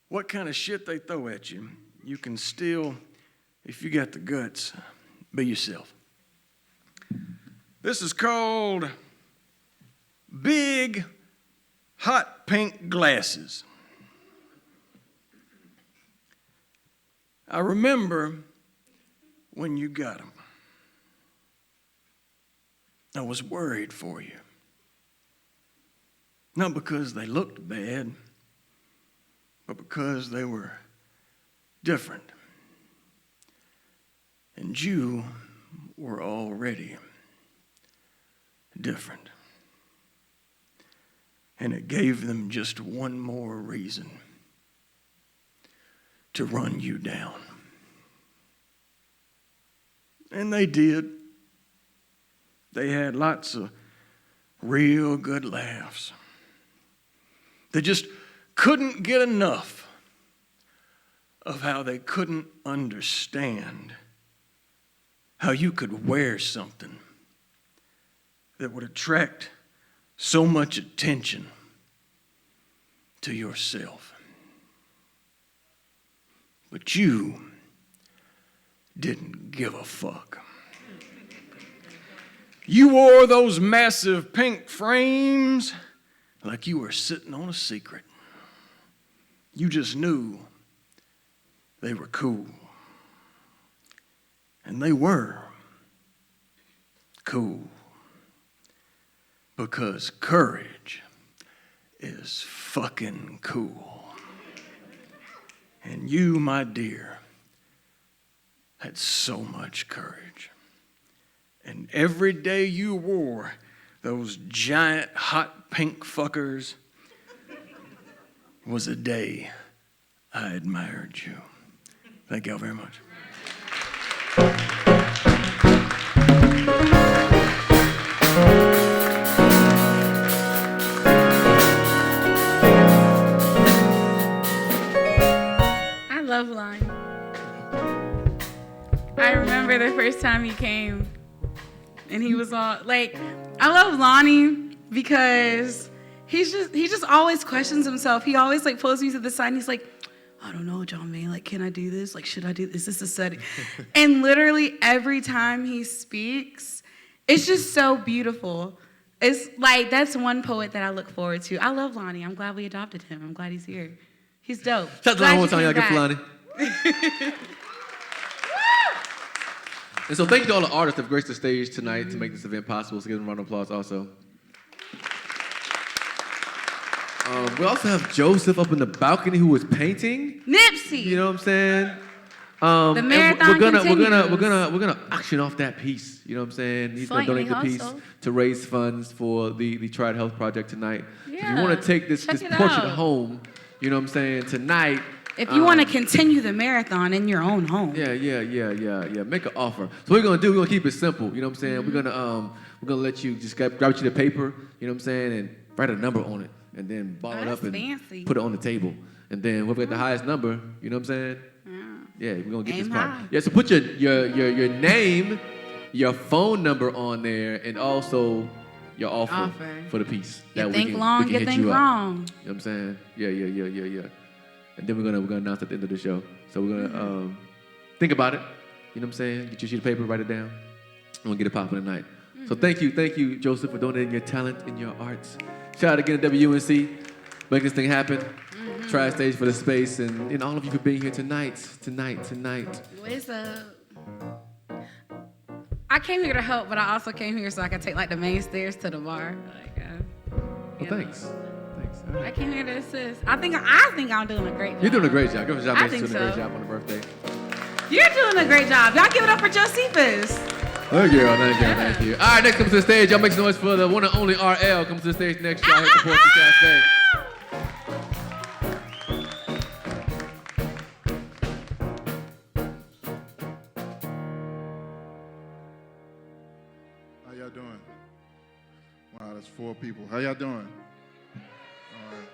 what kind of shit they throw at you, you can still, if you got the guts, be yourself. This is called Big Hot Pink Glasses. I remember when you got them. I was worried for you. Not because they looked bad, but because they were different. And you were already different. And it gave them just one more reason to run you down. And they did. They had lots of real good laughs. They just couldn't get enough of how they couldn't understand how you could wear something that would attract so much attention to yourself. But you didn't give a fuck. You wore those massive pink frames like you were sitting on a secret. You just knew they were cool. And they were cool. Because courage is fucking cool. And you, my dear, had so much courage. And every day you wore those giant hot pink fuckers was a day I admired you. Thank y'all very much. I love Lonnie. I remember the first time he came and he was on, like, I love Lonnie because he just always questions himself. He always like pulls me to the side and he's like, I don't know, John May, like, can I do this? Like, should I do this? Is this a setting? And literally every time he speaks, it's just so beautiful. It's like, that's one poet that I look forward to. I love Lonnie. I'm glad we adopted him. I'm glad he's here. He's dope. Shout out to Lonnie one time, y'all. Give for Lonnie. And so thank you to all the artists that have graced the stage tonight to make this event possible. So give them a round of applause also. We also have Joseph up in the balcony who was painting. Nipsey. You know what I'm saying? The marathon we're gonna auction off that piece. You know what I'm saying? He's gonna donate the piece to raise funds for the Triad Health Project tonight. Yeah, if you want to take this portrait home, you know what I'm saying, tonight. If you want to continue the marathon in your own home. Yeah. Make an offer. So what we're gonna keep it simple. You know what I'm saying? Mm-hmm. We're gonna let you just grab a sheet of paper. You know what I'm saying, and write a number on it, and then ball it up and fancy. put it on the table. And then whoever got the highest number, you know what I'm saying? Yeah, we're gonna get Aim this part. high. Yeah, so put your name, your phone number on there, and also your offer. For the piece. You think long, you think wrong. You know what I'm saying? Yeah. And then we're gonna announce at the end of the show. So we're gonna think about it. You know what I'm saying? Get your sheet of paper, write it down. And we'll get it popping tonight. So thank you, Joseph, for donating your talent and your arts. Shout out again to WUNC, making this thing happen. Try stage for the space, and all of you for being here tonight. What's up? I came here to help, but I also came here so I could take like the main stairs to the bar. Well, thanks. I came here to assist. I think I'm doing a great job. You're doing a great job. Give us a job. I You're think doing a great so. job on the birthday. You're doing a great job. Y'all give it up for Josephus. Thank you. All right, next comes to the stage. Y'all make some noise for the one and only RL. Comes to the stage next. Y'all hit the Portsmouth Cafe. How y'all doing? Wow, that's 4 people. How y'all doing? All right.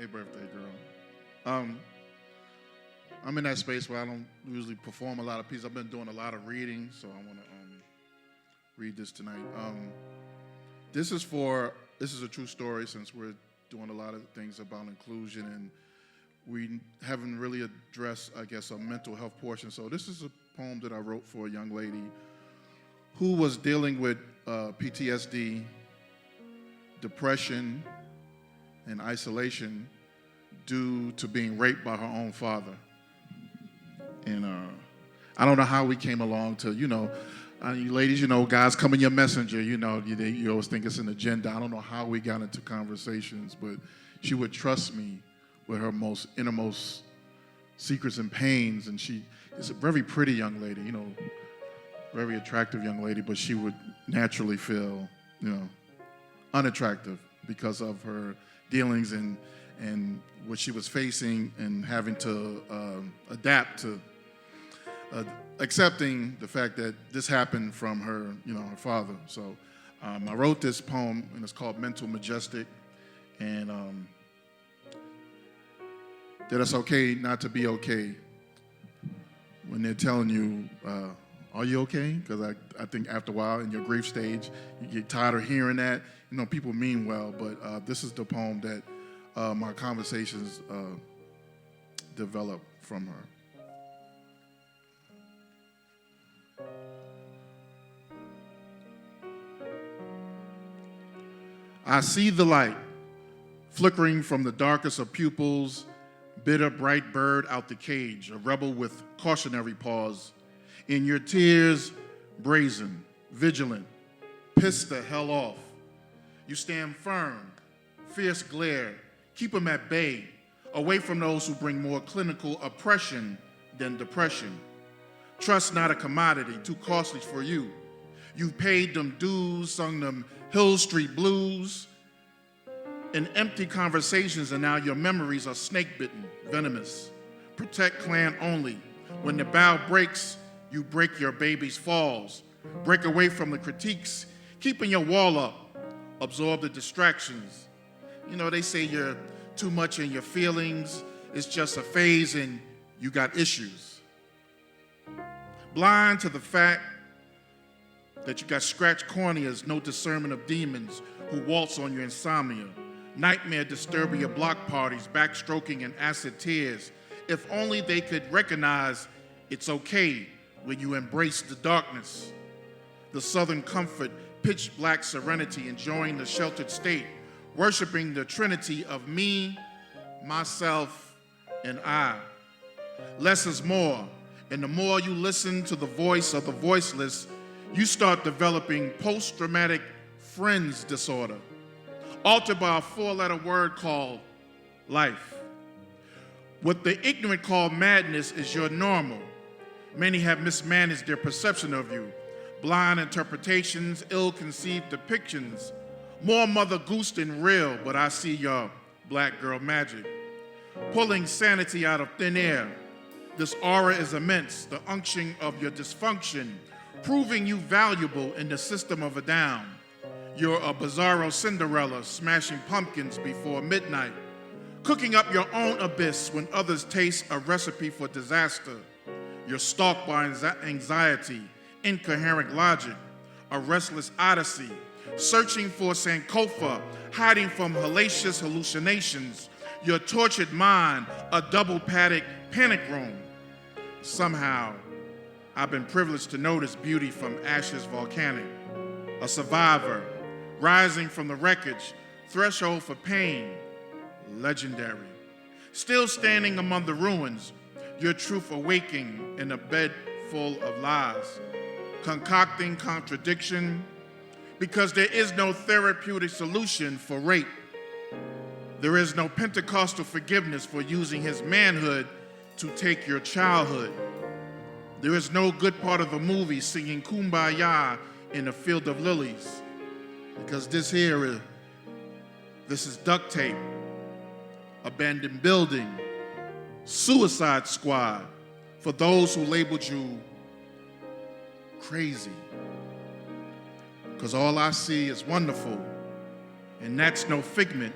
Happy birthday, girl. I'm in that space where I don't usually perform a lot of pieces. I've been doing a lot of reading, so I want to read this tonight. This is a true story, since we're doing a lot of things about inclusion, and we haven't really addressed, I guess, a mental health portion. So this is a poem that I wrote for a young lady who was dealing with PTSD, depression, and isolation due to being raped by her own father. And I don't know how we came along to, you ladies, guys come in your messenger, you always think it's an agenda. I don't know how we got into conversations, but she would trust me with her most innermost secrets and pains. And she is a very pretty young lady, very attractive young lady, but she would naturally feel, unattractive because of her dealings and what she was facing and having to adapt to accepting the fact that this happened from her, her father. So I wrote this poem, and it's called Mental Majestic, and that it's okay not to be okay when they're telling you, are you okay? Because I think after a while in your grief stage, you get tired of hearing that. People mean well, but this is the poem that my conversations developed from her. I see the light flickering from the darkest of pupils, bitter bright bird out the cage, a rebel with cautionary pause. In your tears, brazen, vigilant, piss the hell off. You stand firm, fierce glare, keep them at bay, away from those who bring more clinical oppression than depression. Trust not a commodity, too costly for you. You've paid them dues, sung them Hill Street blues, in empty conversations, and now your memories are snake-bitten, venomous. Protect clan only. When the bow breaks, you break your baby's falls. Break away from the critiques, keeping your wall up. Absorb the distractions. They say you're too much in your feelings. It's just a phase and you got issues. Blind to the fact that you got scratched corneas, no discernment of demons who waltz on your insomnia. Nightmare disturbing your block parties, backstroking and acid tears. If only they could recognize it's okay when you embrace the darkness. The southern comfort, pitch black serenity, enjoying the sheltered state, worshiping the trinity of me, myself, and I. Less is more, and the more you listen to the voice of the voiceless, you start developing post-traumatic friends disorder, altered by a four-letter word called life. What the ignorant call madness is your normal. Many have mismanaged their perception of you. Blind interpretations, ill-conceived depictions, more Mother Goose than real, but I see your black girl magic. Pulling sanity out of thin air. This aura is immense, the unction of your dysfunction, proving you valuable in the system of a down. You're a bizarro Cinderella, smashing pumpkins before midnight, cooking up your own abyss when others taste a recipe for disaster. You're stalked by anxiety, incoherent logic, a restless odyssey, searching for Sankofa, hiding from hellacious hallucinations. Your tortured mind, a double-padded panic room. Somehow, I've been privileged to notice beauty from ashes volcanic. A survivor, rising from the wreckage, threshold for pain, legendary. Still standing among the ruins, your truth awaking in a bed full of lies. Concocting contradiction, because there is no therapeutic solution for rape. There is no Pentecostal forgiveness for using his manhood to take your childhood. There is no good part of the movie singing Kumbaya in a field of lilies, because this is duct tape, abandoned building, suicide squad for those who labeled you crazy. Because all I see is wonderful, and that's no figment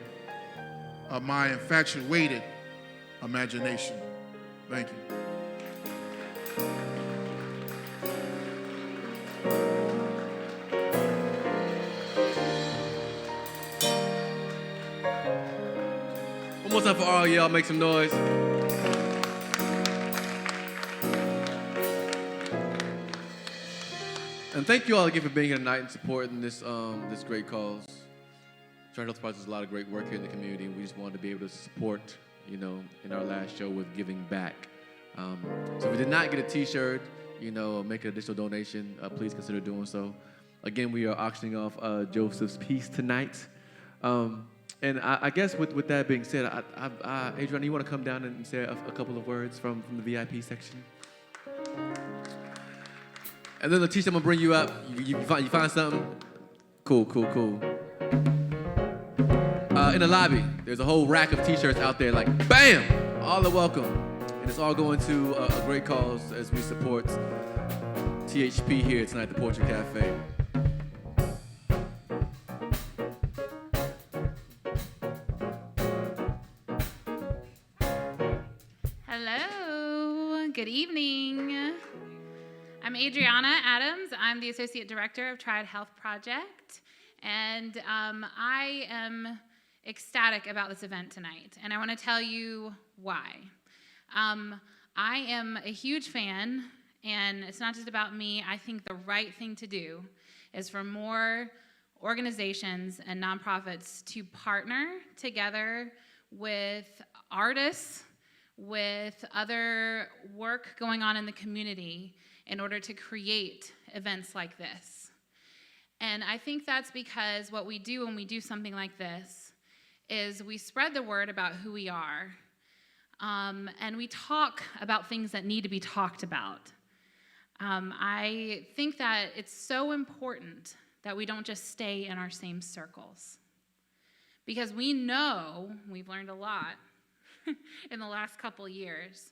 of my infatuated imagination. Thank you. One more time for all y'all, make some noise. And thank you all again for being here tonight and supporting this this great cause. Charter Health Project does a lot of great work here in the community, and we just wanted to be able to support, in our last show with giving back. So if you did not get a T-shirt, make an additional donation, please consider doing so. Again, we are auctioning off Joseph's piece tonight. And I guess with that being said, Adriana, you want to come down and say a couple of words from the VIP section? And then Letitia, I'm going to bring you up. You find something? Cool. In the lobby, there's a whole rack of T-shirts out there, like, bam! All are welcome. And it's all going to a great cause as we support THP here tonight at the Poetry Cafe. Hello, good evening. I'm Adriana Adams. I'm the Associate Director of Triad Health Project, and I am ecstatic about this event tonight, and I want to tell you why. I am a huge fan, and it's not just about me. I think the right thing to do is for more organizations and nonprofits to partner together with artists, with other work going on in the community in order to create events like this. And I think that's because what we do when we do something like this is we spread the word about who we are, and we talk about things that need to be talked about. I think that it's so important that we don't just stay in our same circles, because we know, we've learned a lot in the last couple years,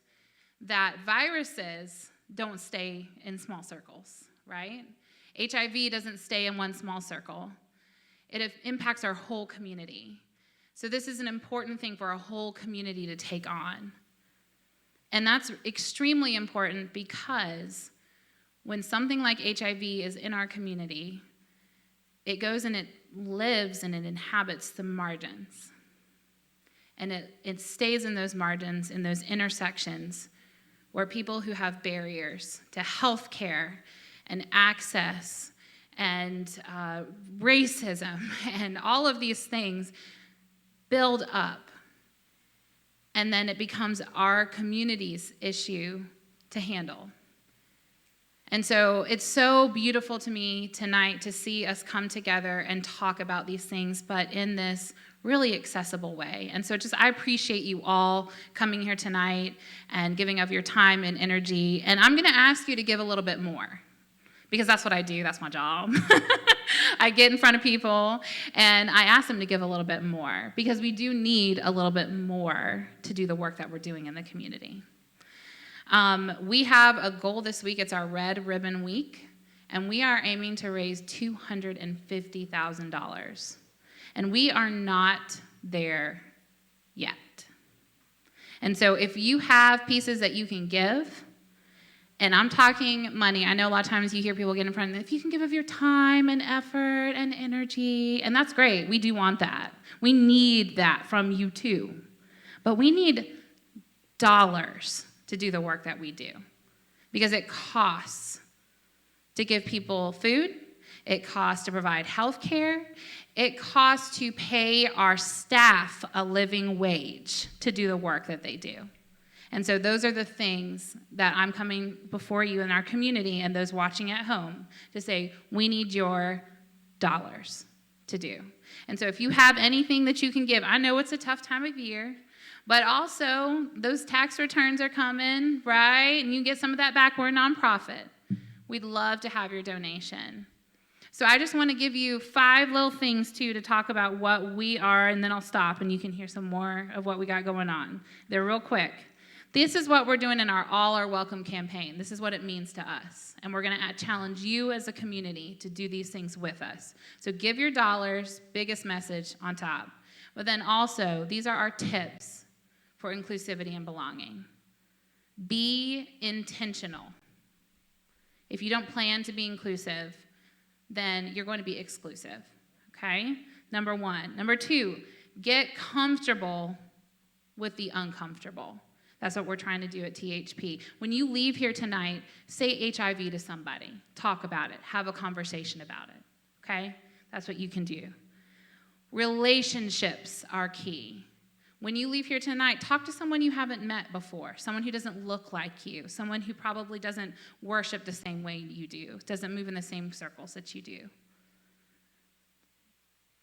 that viruses don't stay in small circles, right? HIV doesn't stay in one small circle. It impacts our whole community. So this is an important thing for a whole community to take on. And that's extremely important because when something like HIV is in our community, it goes and it lives and it inhabits the margins. And it stays in those margins, in those intersections, where people who have barriers to health care and access and racism and all of these things build up. And then it becomes our community's issue to handle. And so it's so beautiful to me tonight to see us come together and talk about these things, but in this really accessible way. And so I appreciate you all coming here tonight and giving of your time and energy. And I'm gonna ask you to give a little bit more, because that's what I do, that's my job. I get in front of people and I ask them to give a little bit more, because we do need a little bit more to do the work that we're doing in the community. We have a goal this week. It's our Red Ribbon Week, and we are aiming to raise $250,000. And we are not there yet. And so if you have pieces that you can give, and I'm talking money. I know a lot of times you hear people get in front of them, if you can give of your time and effort and energy, and that's great. We do want that. We need that from you too. But we need dollars to do the work that we do, because it costs to give people food, it costs to provide health care, it costs to pay our staff a living wage to do the work that they do. And so those are the things that I'm coming before you in our community and those watching at home to say, we need your dollars to do. And so if you have anything that you can give, I know it's a tough time of year, but also those tax returns are coming, right? And you get some of that back. We're a nonprofit. We'd love to have your donation. So I just want to give you 5 little things too to talk about what we are, and then I'll stop and you can hear some more of what we got going on. They're real quick. This is what we're doing in our All Are Welcome campaign. This is what it means to us. And we're going to challenge you as a community to do these things with us. So give your dollars, biggest message on top. But then also, these are our tips for inclusivity and belonging. Be intentional. If you don't plan to be inclusive, then you're going to be exclusive, okay? Number one. Number two, get comfortable with the uncomfortable. That's what we're trying to do at THP. When you leave here tonight, say HIV to somebody. Talk about it. Have a conversation about it, okay? That's what you can do. Relationships are key. When you leave here tonight, talk to someone you haven't met before, someone who doesn't look like you, someone who probably doesn't worship the same way you do, doesn't move in the same circles that you do.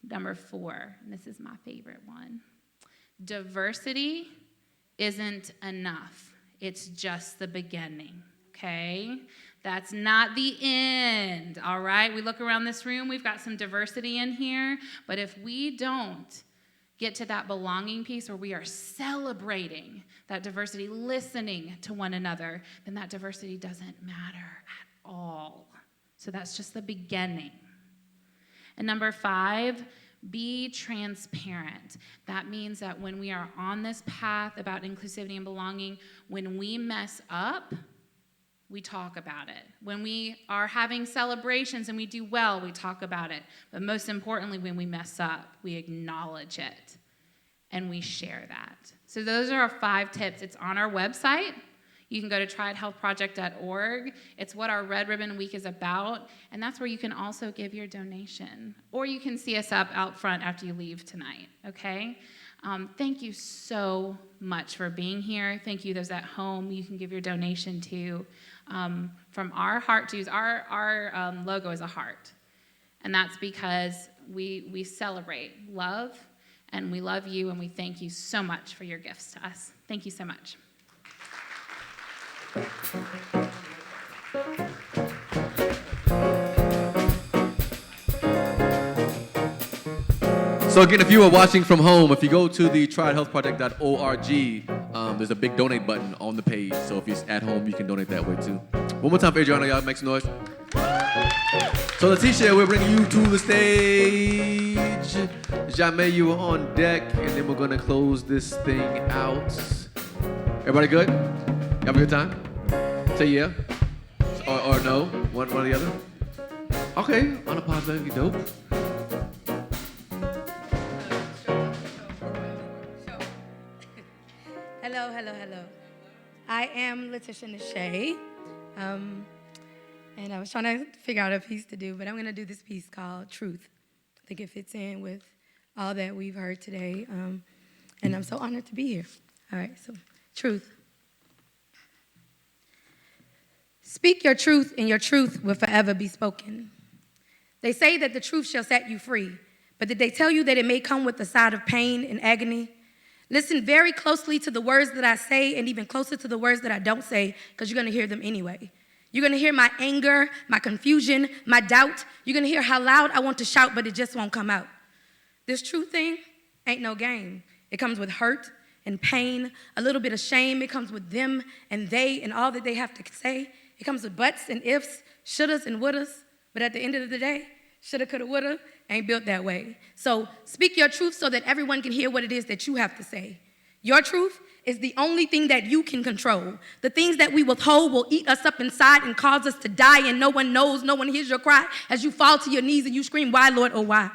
Number 4, and this is my favorite one. Diversity isn't enough. It's just the beginning, okay? That's not the end, all right? We look around this room, we've got some diversity in here, but if we don't get to that belonging piece where we are celebrating that diversity, listening to one another, then that diversity doesn't matter at all. So that's just the beginning. And number 5, be transparent. That means that when we are on this path about inclusivity and belonging, when we mess up, we talk about it. When we are having celebrations and we do well, we talk about it. But most importantly, when we mess up, we acknowledge it and we share that. So those are our 5 tips. It's on our website. You can go to triedhealthproject.org. It's what our Red Ribbon Week is about, and that's where you can also give your donation. Or you can see us up out front after you leave tonight, okay? Thank you so much for being here. Thank you, those at home. You can give your donation to. From our heart to our logo is a heart, and that's because we celebrate love, and we love you, and we thank you so much for your gifts to us. Thank you so much. So again, if you are watching from home, if you go to the triedhealthproject.org, there's a big donate button on the page. So if you're at home, you can donate that way too. One more time for Adriana, y'all make some noise. So Letitia, we're bringing you to the stage. Jamé, you are on deck, and then we're gonna close this thing out. Everybody good? You have a good time? Say yeah, or no, one or the other. Okay, unapologetically dope. Hello. I am Letitia Nashay, and I was trying to figure out a piece to do, but I'm going to do this piece called Truth. I think it fits in with all that we've heard today, and I'm so honored to be here. All right, so Truth. Speak your truth, and your truth will forever be spoken. They say that the truth shall set you free, but did they tell you that it may come with a side of pain and agony? Listen very closely to the words that I say, and even closer to the words that I don't say, because you're going to hear them anyway. You're going to hear my anger, my confusion, my doubt. You're going to hear how loud I want to shout, but it just won't come out. This truth thing ain't no game. It comes with hurt and pain, a little bit of shame. It comes with them and they and all that they have to say. It comes with buts and ifs, shouldas and wouldas. But at the end of the day, shoulda, coulda, woulda ain't built that way. So speak your truth so that everyone can hear what it is that you have to say. Your truth is the only thing that you can control. The things that we withhold will eat us up inside and cause us to die, and no one knows, no one hears your cry as you fall to your knees and you scream, why, Lord, oh, why?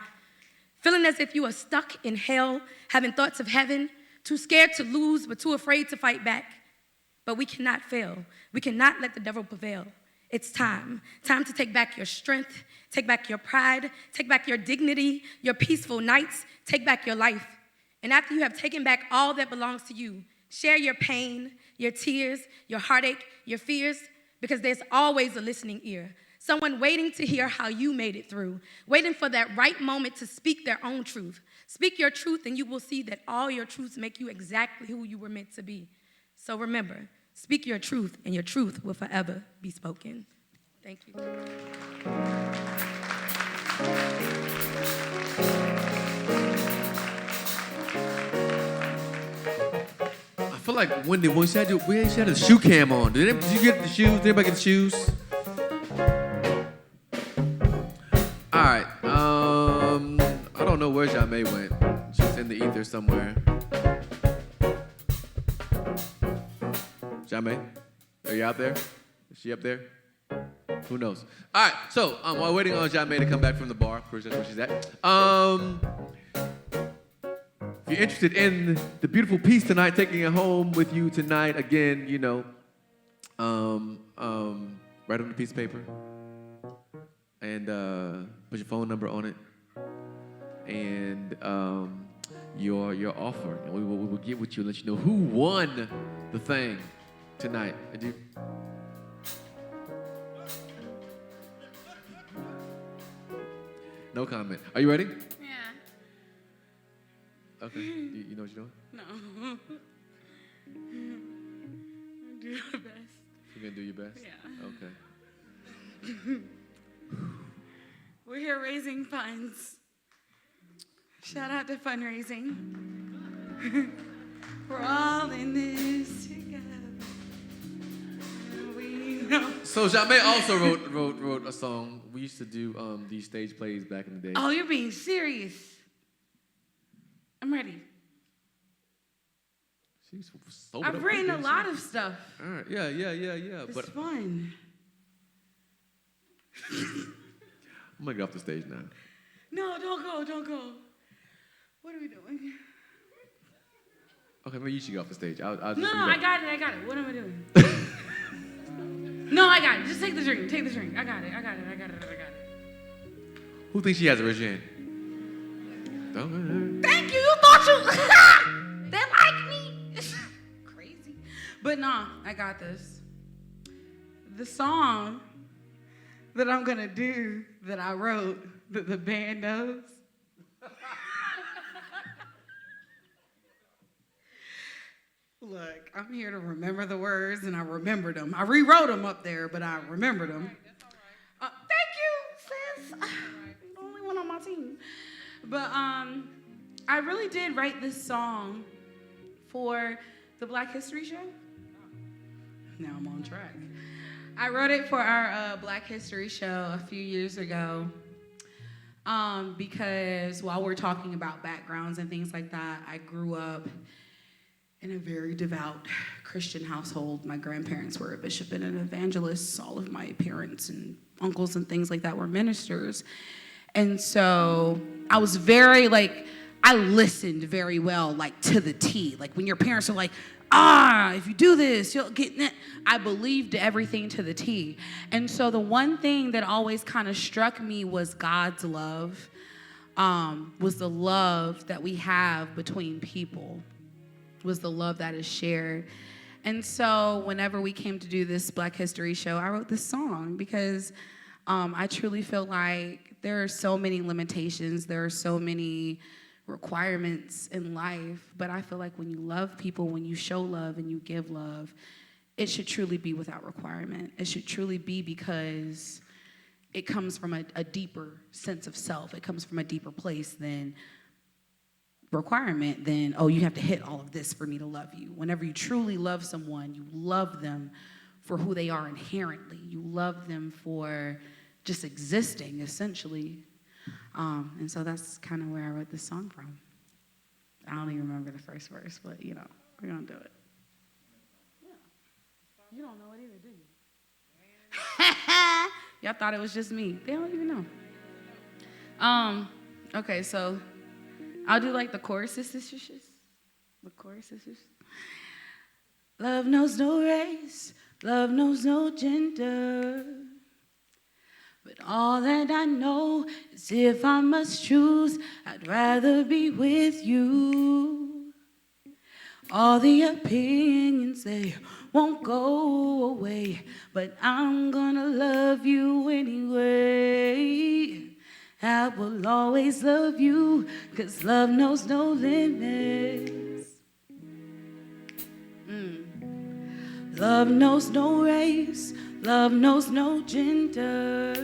Feeling as if you are stuck in hell, having thoughts of heaven, too scared to lose, but too afraid to fight back. But we cannot fail. We cannot let the devil prevail. It's time to take back your strength, take back your pride, take back your dignity, your peaceful nights, take back your life. And after you have taken back all that belongs to you, share your pain, your tears, your heartache, your fears, because there's always a listening ear. Someone waiting to hear how you made it through, waiting for that right moment to speak their own truth. Speak your truth and you will see that all your truths make you exactly who you were meant to be. So remember, speak your truth, and your truth will forever be spoken. Thank you. I feel like when she had a shoe cam on. Did you get the shoes? Did anybody get the shoes? All right. I don't know where Jamé went. She's in the ether somewhere. Jamie, are you out there? Is she up there? Who knows? All right, so while waiting on Jamie to come back from the bar, of course that's where she's at. If you're interested in the beautiful piece tonight, taking it home with you tonight, again, you know, write on a piece of paper and put your phone number on it and your offer, and we will get with you and let you know who won the thing tonight. No comment. Are you ready? Yeah. Okay. You know what you're doing? No. Do your best. You're gonna do your best? Yeah. Okay. We're here raising funds. Shout out to fundraising. We're all in this together. We know. So Jamie also wrote a song. We used to do these stage plays back in the day. Oh, you're being serious. I'm ready. She's I've written a lot of stuff. All right. Yeah. It's fun. I'm gonna get off the stage now. No, don't go. What are we doing? Okay, maybe you should get off the stage. I'll just No, leave I it. got it. What am I doing? No, I got it. Just take the drink. Take the drink. I got it. Who thinks she has a regime? Thank you. You thought you they like me. Crazy. But nah, I got this. The song that I'm gonna do that I wrote that the band knows. Look, I'm here to remember the words, and I remembered them. I rewrote them up there, but I remembered them. Thank you, sis. You're the only one on my team. But I really did write this song for the Black History Show. Now I'm on track. I wrote it for our Black History Show a few years ago because while we're talking about backgrounds and things like that, I grew up in a very devout Christian household. My grandparents were a bishop and an evangelist. All of my parents and uncles and things like that were ministers. And so I was I listened very well, to the T. Like when your parents are like, if you do this, you'll get that. I believed everything to the T. And so the one thing that always kind of struck me was God's love, was the love that we have between people, was the love that is shared. And so whenever we came to do this Black History Show, I wrote this song because I truly feel like there are so many limitations, there are so many requirements in life, but I feel like when you love people, when you show love and you give love, it should truly be without requirement. It should truly be because it comes from a deeper sense of self. It comes from a deeper place than requirement, then, you have to hit all of this for me to love you. Whenever you truly love someone, you love them for who they are inherently. You love them for just existing, essentially. And so that's kind of where I wrote this song from. I don't even remember the first verse, but, we're going to do it. Yeah. You don't know it either, do you? Y'all thought it was just me. They don't even know. Okay, so I'll do the choruses. The choruses. Love knows no race, love knows no gender. But all that I know is if I must choose, I'd rather be with you. All the opinions, they won't go away, but I'm gonna love you anyway. I will always love you, 'cause love knows no limits. Love knows no race, love knows no gender.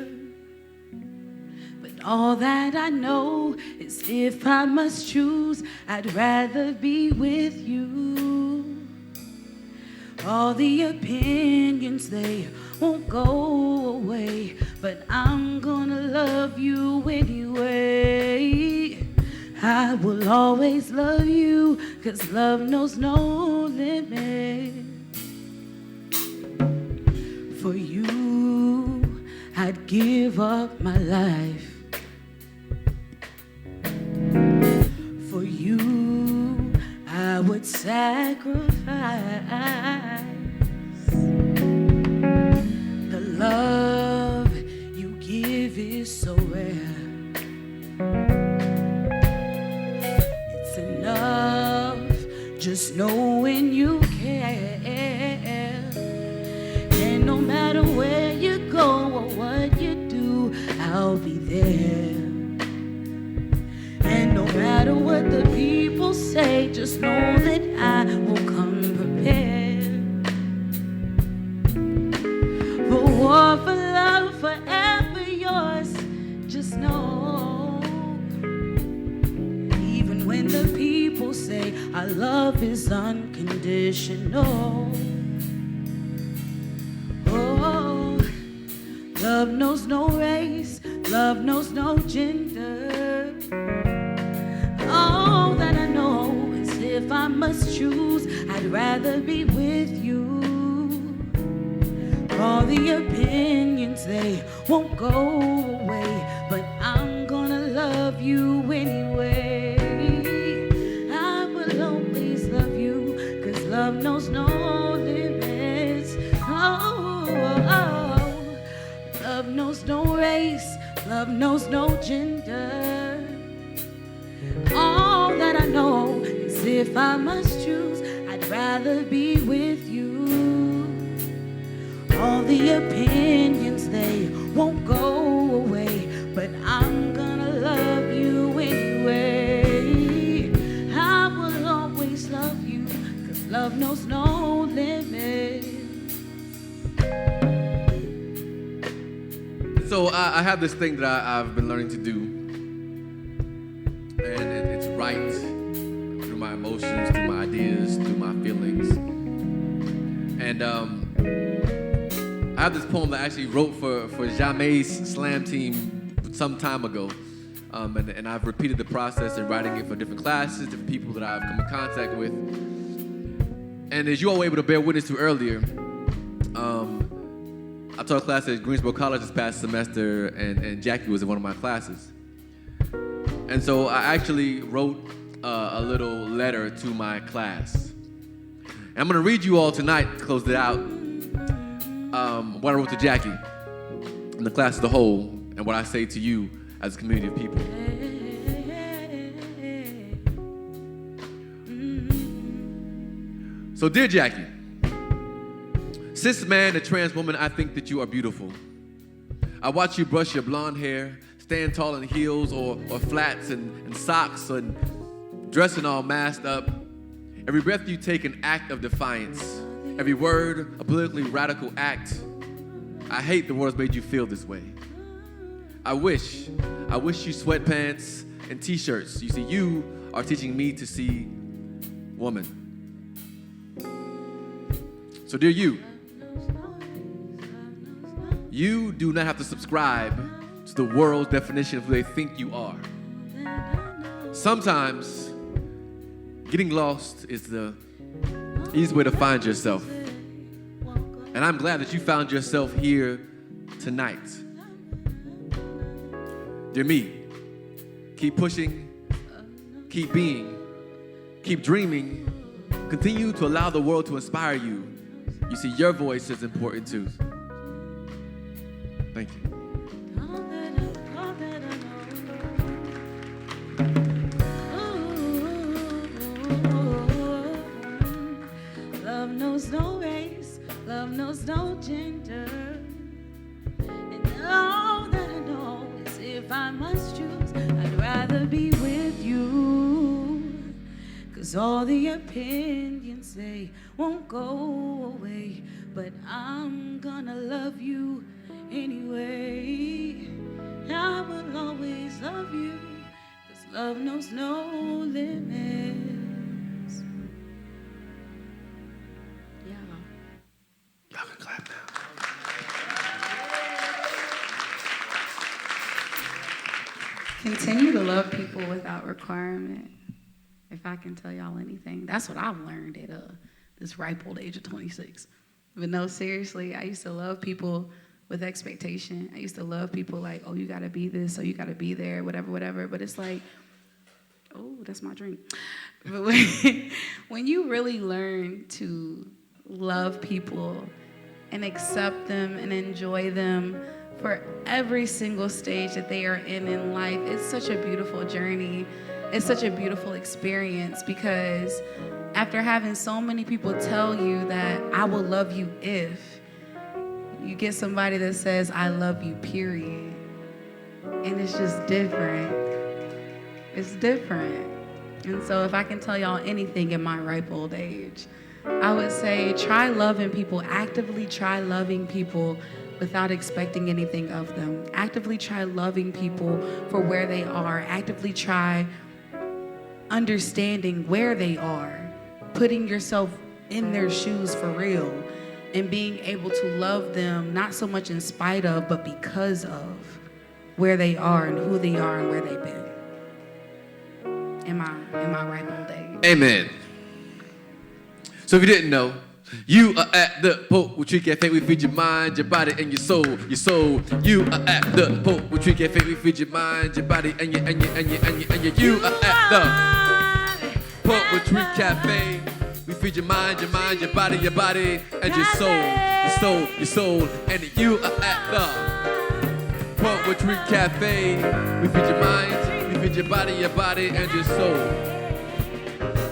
But all that I know is if I must choose, I'd rather be with you. All the opinions, they won't go away, but I'm gonna love you anyway. I will always love you, 'cause love knows no limit. For you, I'd give up my life. For you, I would sacrifice. The love you give is so rare. It's enough just knowing you care. And no matter where you go or what you do, I'll be there. And no matter what the people say, just know that I will come prepared. For war, for love, forever yours, just know. Even when the people say our love is unconditional. Oh, love knows no race, love knows no gender. All that I know is if I must choose, I'd rather be with you. All the opinions, they won't go away, but I'm gonna love you anyway. I will always love you, 'cause love knows no limits. Oh, love knows no race, love knows no gender. All that I know is if I must choose, I'd rather be with you. All the opinions, they won't go away, but I'm gonna love you anyway. I will always love you, 'cause love knows no limit. So I have this thing that I've been learning to do, and it's write through my emotions, through my ideas, through my feelings. And I have this poem that I actually wrote for Jame's slam team some time ago. And I've repeated the process in writing it for different classes, different people that I've come in contact with. And as you all were able to bear witness to earlier, I taught a class at Greensboro College this past semester, and Jackie was in one of my classes. And so I actually wrote a little letter to my class. And I'm gonna read you all tonight, to close it out, what I wrote to Jackie, and the class as a whole, and what I say to you as a community of people. So dear Jackie, cis man and trans woman, I think that you are beautiful. I watch you brush your blonde hair, stand tall in heels or flats and socks and dressing all masked up. Every breath you take an act of defiance. Every word a politically radical act. I hate the world's made you feel this way. I wish you sweatpants and t-shirts. You see, you are teaching me to see woman. So dear you do not have to subscribe to the world's definition of who they think you are. Sometimes getting lost is the easy way to find yourself. And I'm glad that you found yourself here tonight. Dear me, keep pushing, keep being, keep dreaming, continue to allow the world to inspire you. You see, your voice is important too. Thank you. Love knows no race, love knows no gender. And all that I know is if I must choose, I'd rather be with you. 'Cause all the opinions, they won't go away, but I'm gonna love you anyway. I will always love you, 'cause love knows no limits. Y'all can clap now. Continue to love people without requirement. If I can tell y'all anything, that's what I've learned at this ripe old age of 26. But no, seriously, I used to love people with expectation. I used to love people like, oh, you gotta be this, or you gotta be there, whatever, whatever. But it's like, oh, that's my drink. But when you really learn to love people and accept them and enjoy them for every single stage that they are in life, it's such a beautiful journey. It's such a beautiful experience, because after having so many people tell you that I will love you if, you get somebody that says, I love you, period. And it's just different. It's different. And so if I can tell y'all anything in my ripe old age, I would say try loving people, actively try loving people without expecting anything of them. Actively try loving people for where they are. Actively try understanding where they are, putting yourself in their shoes for real, and being able to love them not so much in spite of, but because of where they are and who they are and where they've been. In my ripe old age. Amen. So if you didn't know, you are at the Poetry Cafe. We feed your mind, your body, and your soul. Your soul. You are at the Poetry Cafe. We feed your mind, your body, and your. You are at the Poetry Cafe. We feed your mind, your body, and your soul. Your soul. And you are at the Poetry Cafe. We feed your mind, we feed your body, and your soul.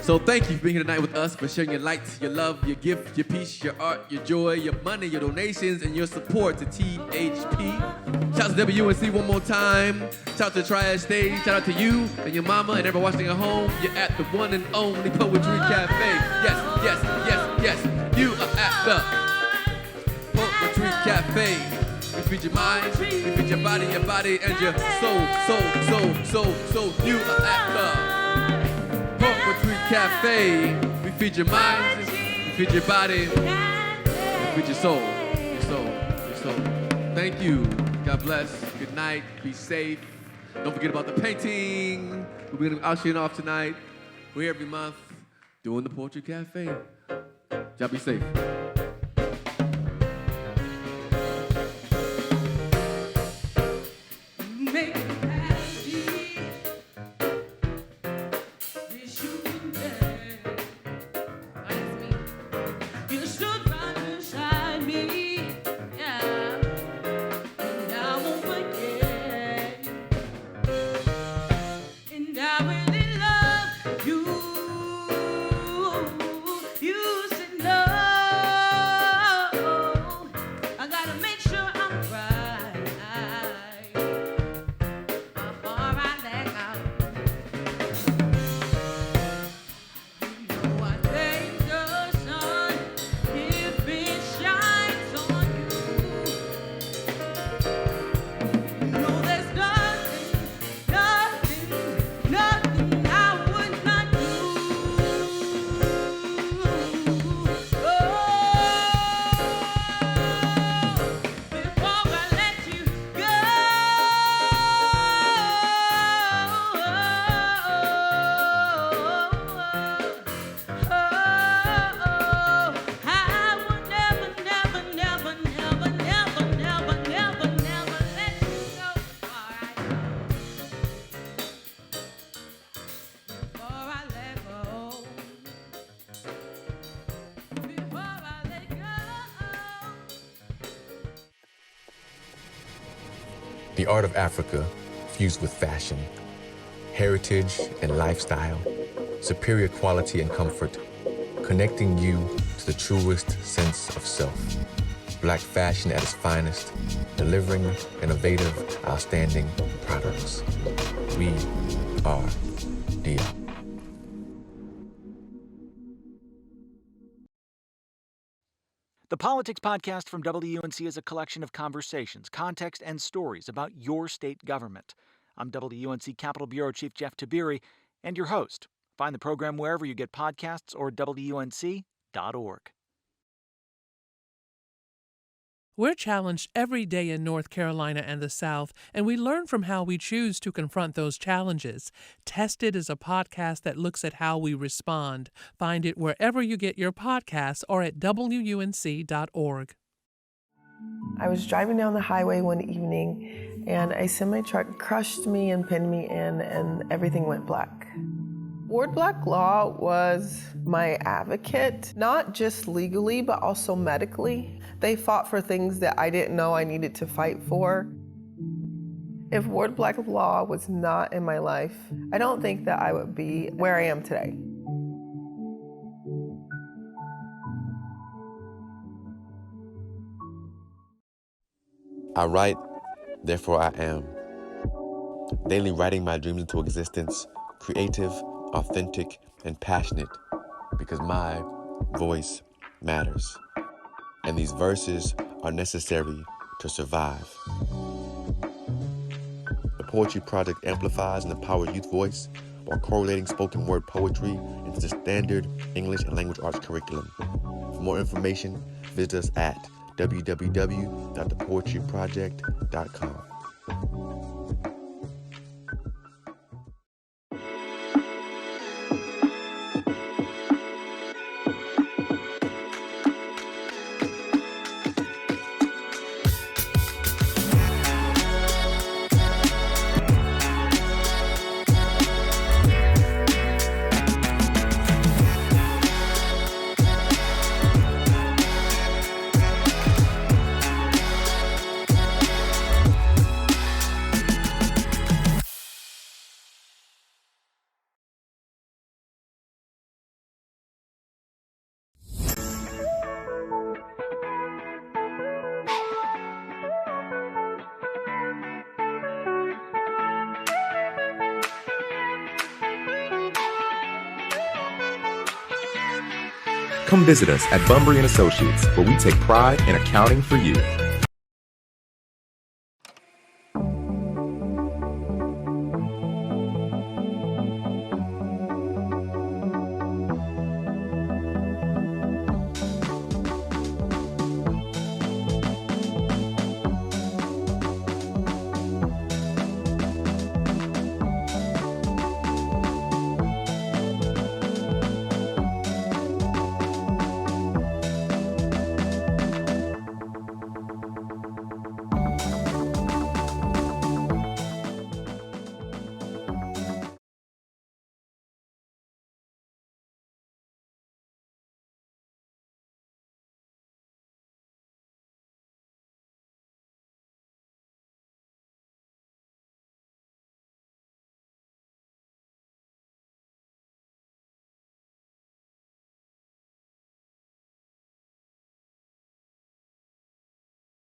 So thank you for being here tonight with us, for sharing your light, your love, your gift, your peace, your art, your joy, your money, your donations, and your support to THP. Shout out to WUNC one more time. Shout out to Triad Stage. Shout out to you and your mama and everyone watching at home. You're at the one and only Poetry Cafe. Yes. You are at the Poetry Cafe. We feed your mind, we feed your body, and your soul. You are at the Poetry Cafe. We feed your mind, we feed your body, we feed your soul. Thank you. God bless. Good night. Be safe. Don't forget about the painting. We're gonna be ushering off tonight. We're here every month doing the Poetry Cafe. Y'all be safe. The art of Africa fused with fashion, heritage and lifestyle, superior quality and comfort, connecting you to the truest sense of self. Black fashion at its finest, delivering innovative, outstanding products. We are Dia. The Politics Podcast from WUNC is a collection of conversations, context, and stories about your state government. I'm WUNC Capitol Bureau Chief Jeff Tabiri, and your host. Find the program wherever you get podcasts or WUNC.org. We're challenged every day in North Carolina and the South, and we learn from how we choose to confront those challenges. Tested is a podcast that looks at how we respond. Find it wherever you get your podcasts or at WUNC.org. I was driving down the highway one evening, and a semi-truck crushed me and pinned me in, and everything went black. Ward Black Law was my advocate, not just legally, but also medically. They fought for things that I didn't know I needed to fight for. If Ward Black Law was not in my life, I don't think that I would be where I am today. I write, therefore I am. Daily writing my dreams into existence, creative, authentic, and passionate, because my voice matters. And these verses are necessary to survive. The Poetry Project amplifies and empowers youth voice while correlating spoken word poetry into the standard English and language arts curriculum. For more information, visit us at www.thepoetryproject.com. Come visit us at Bunbury & Associates, where we take pride in accounting for you.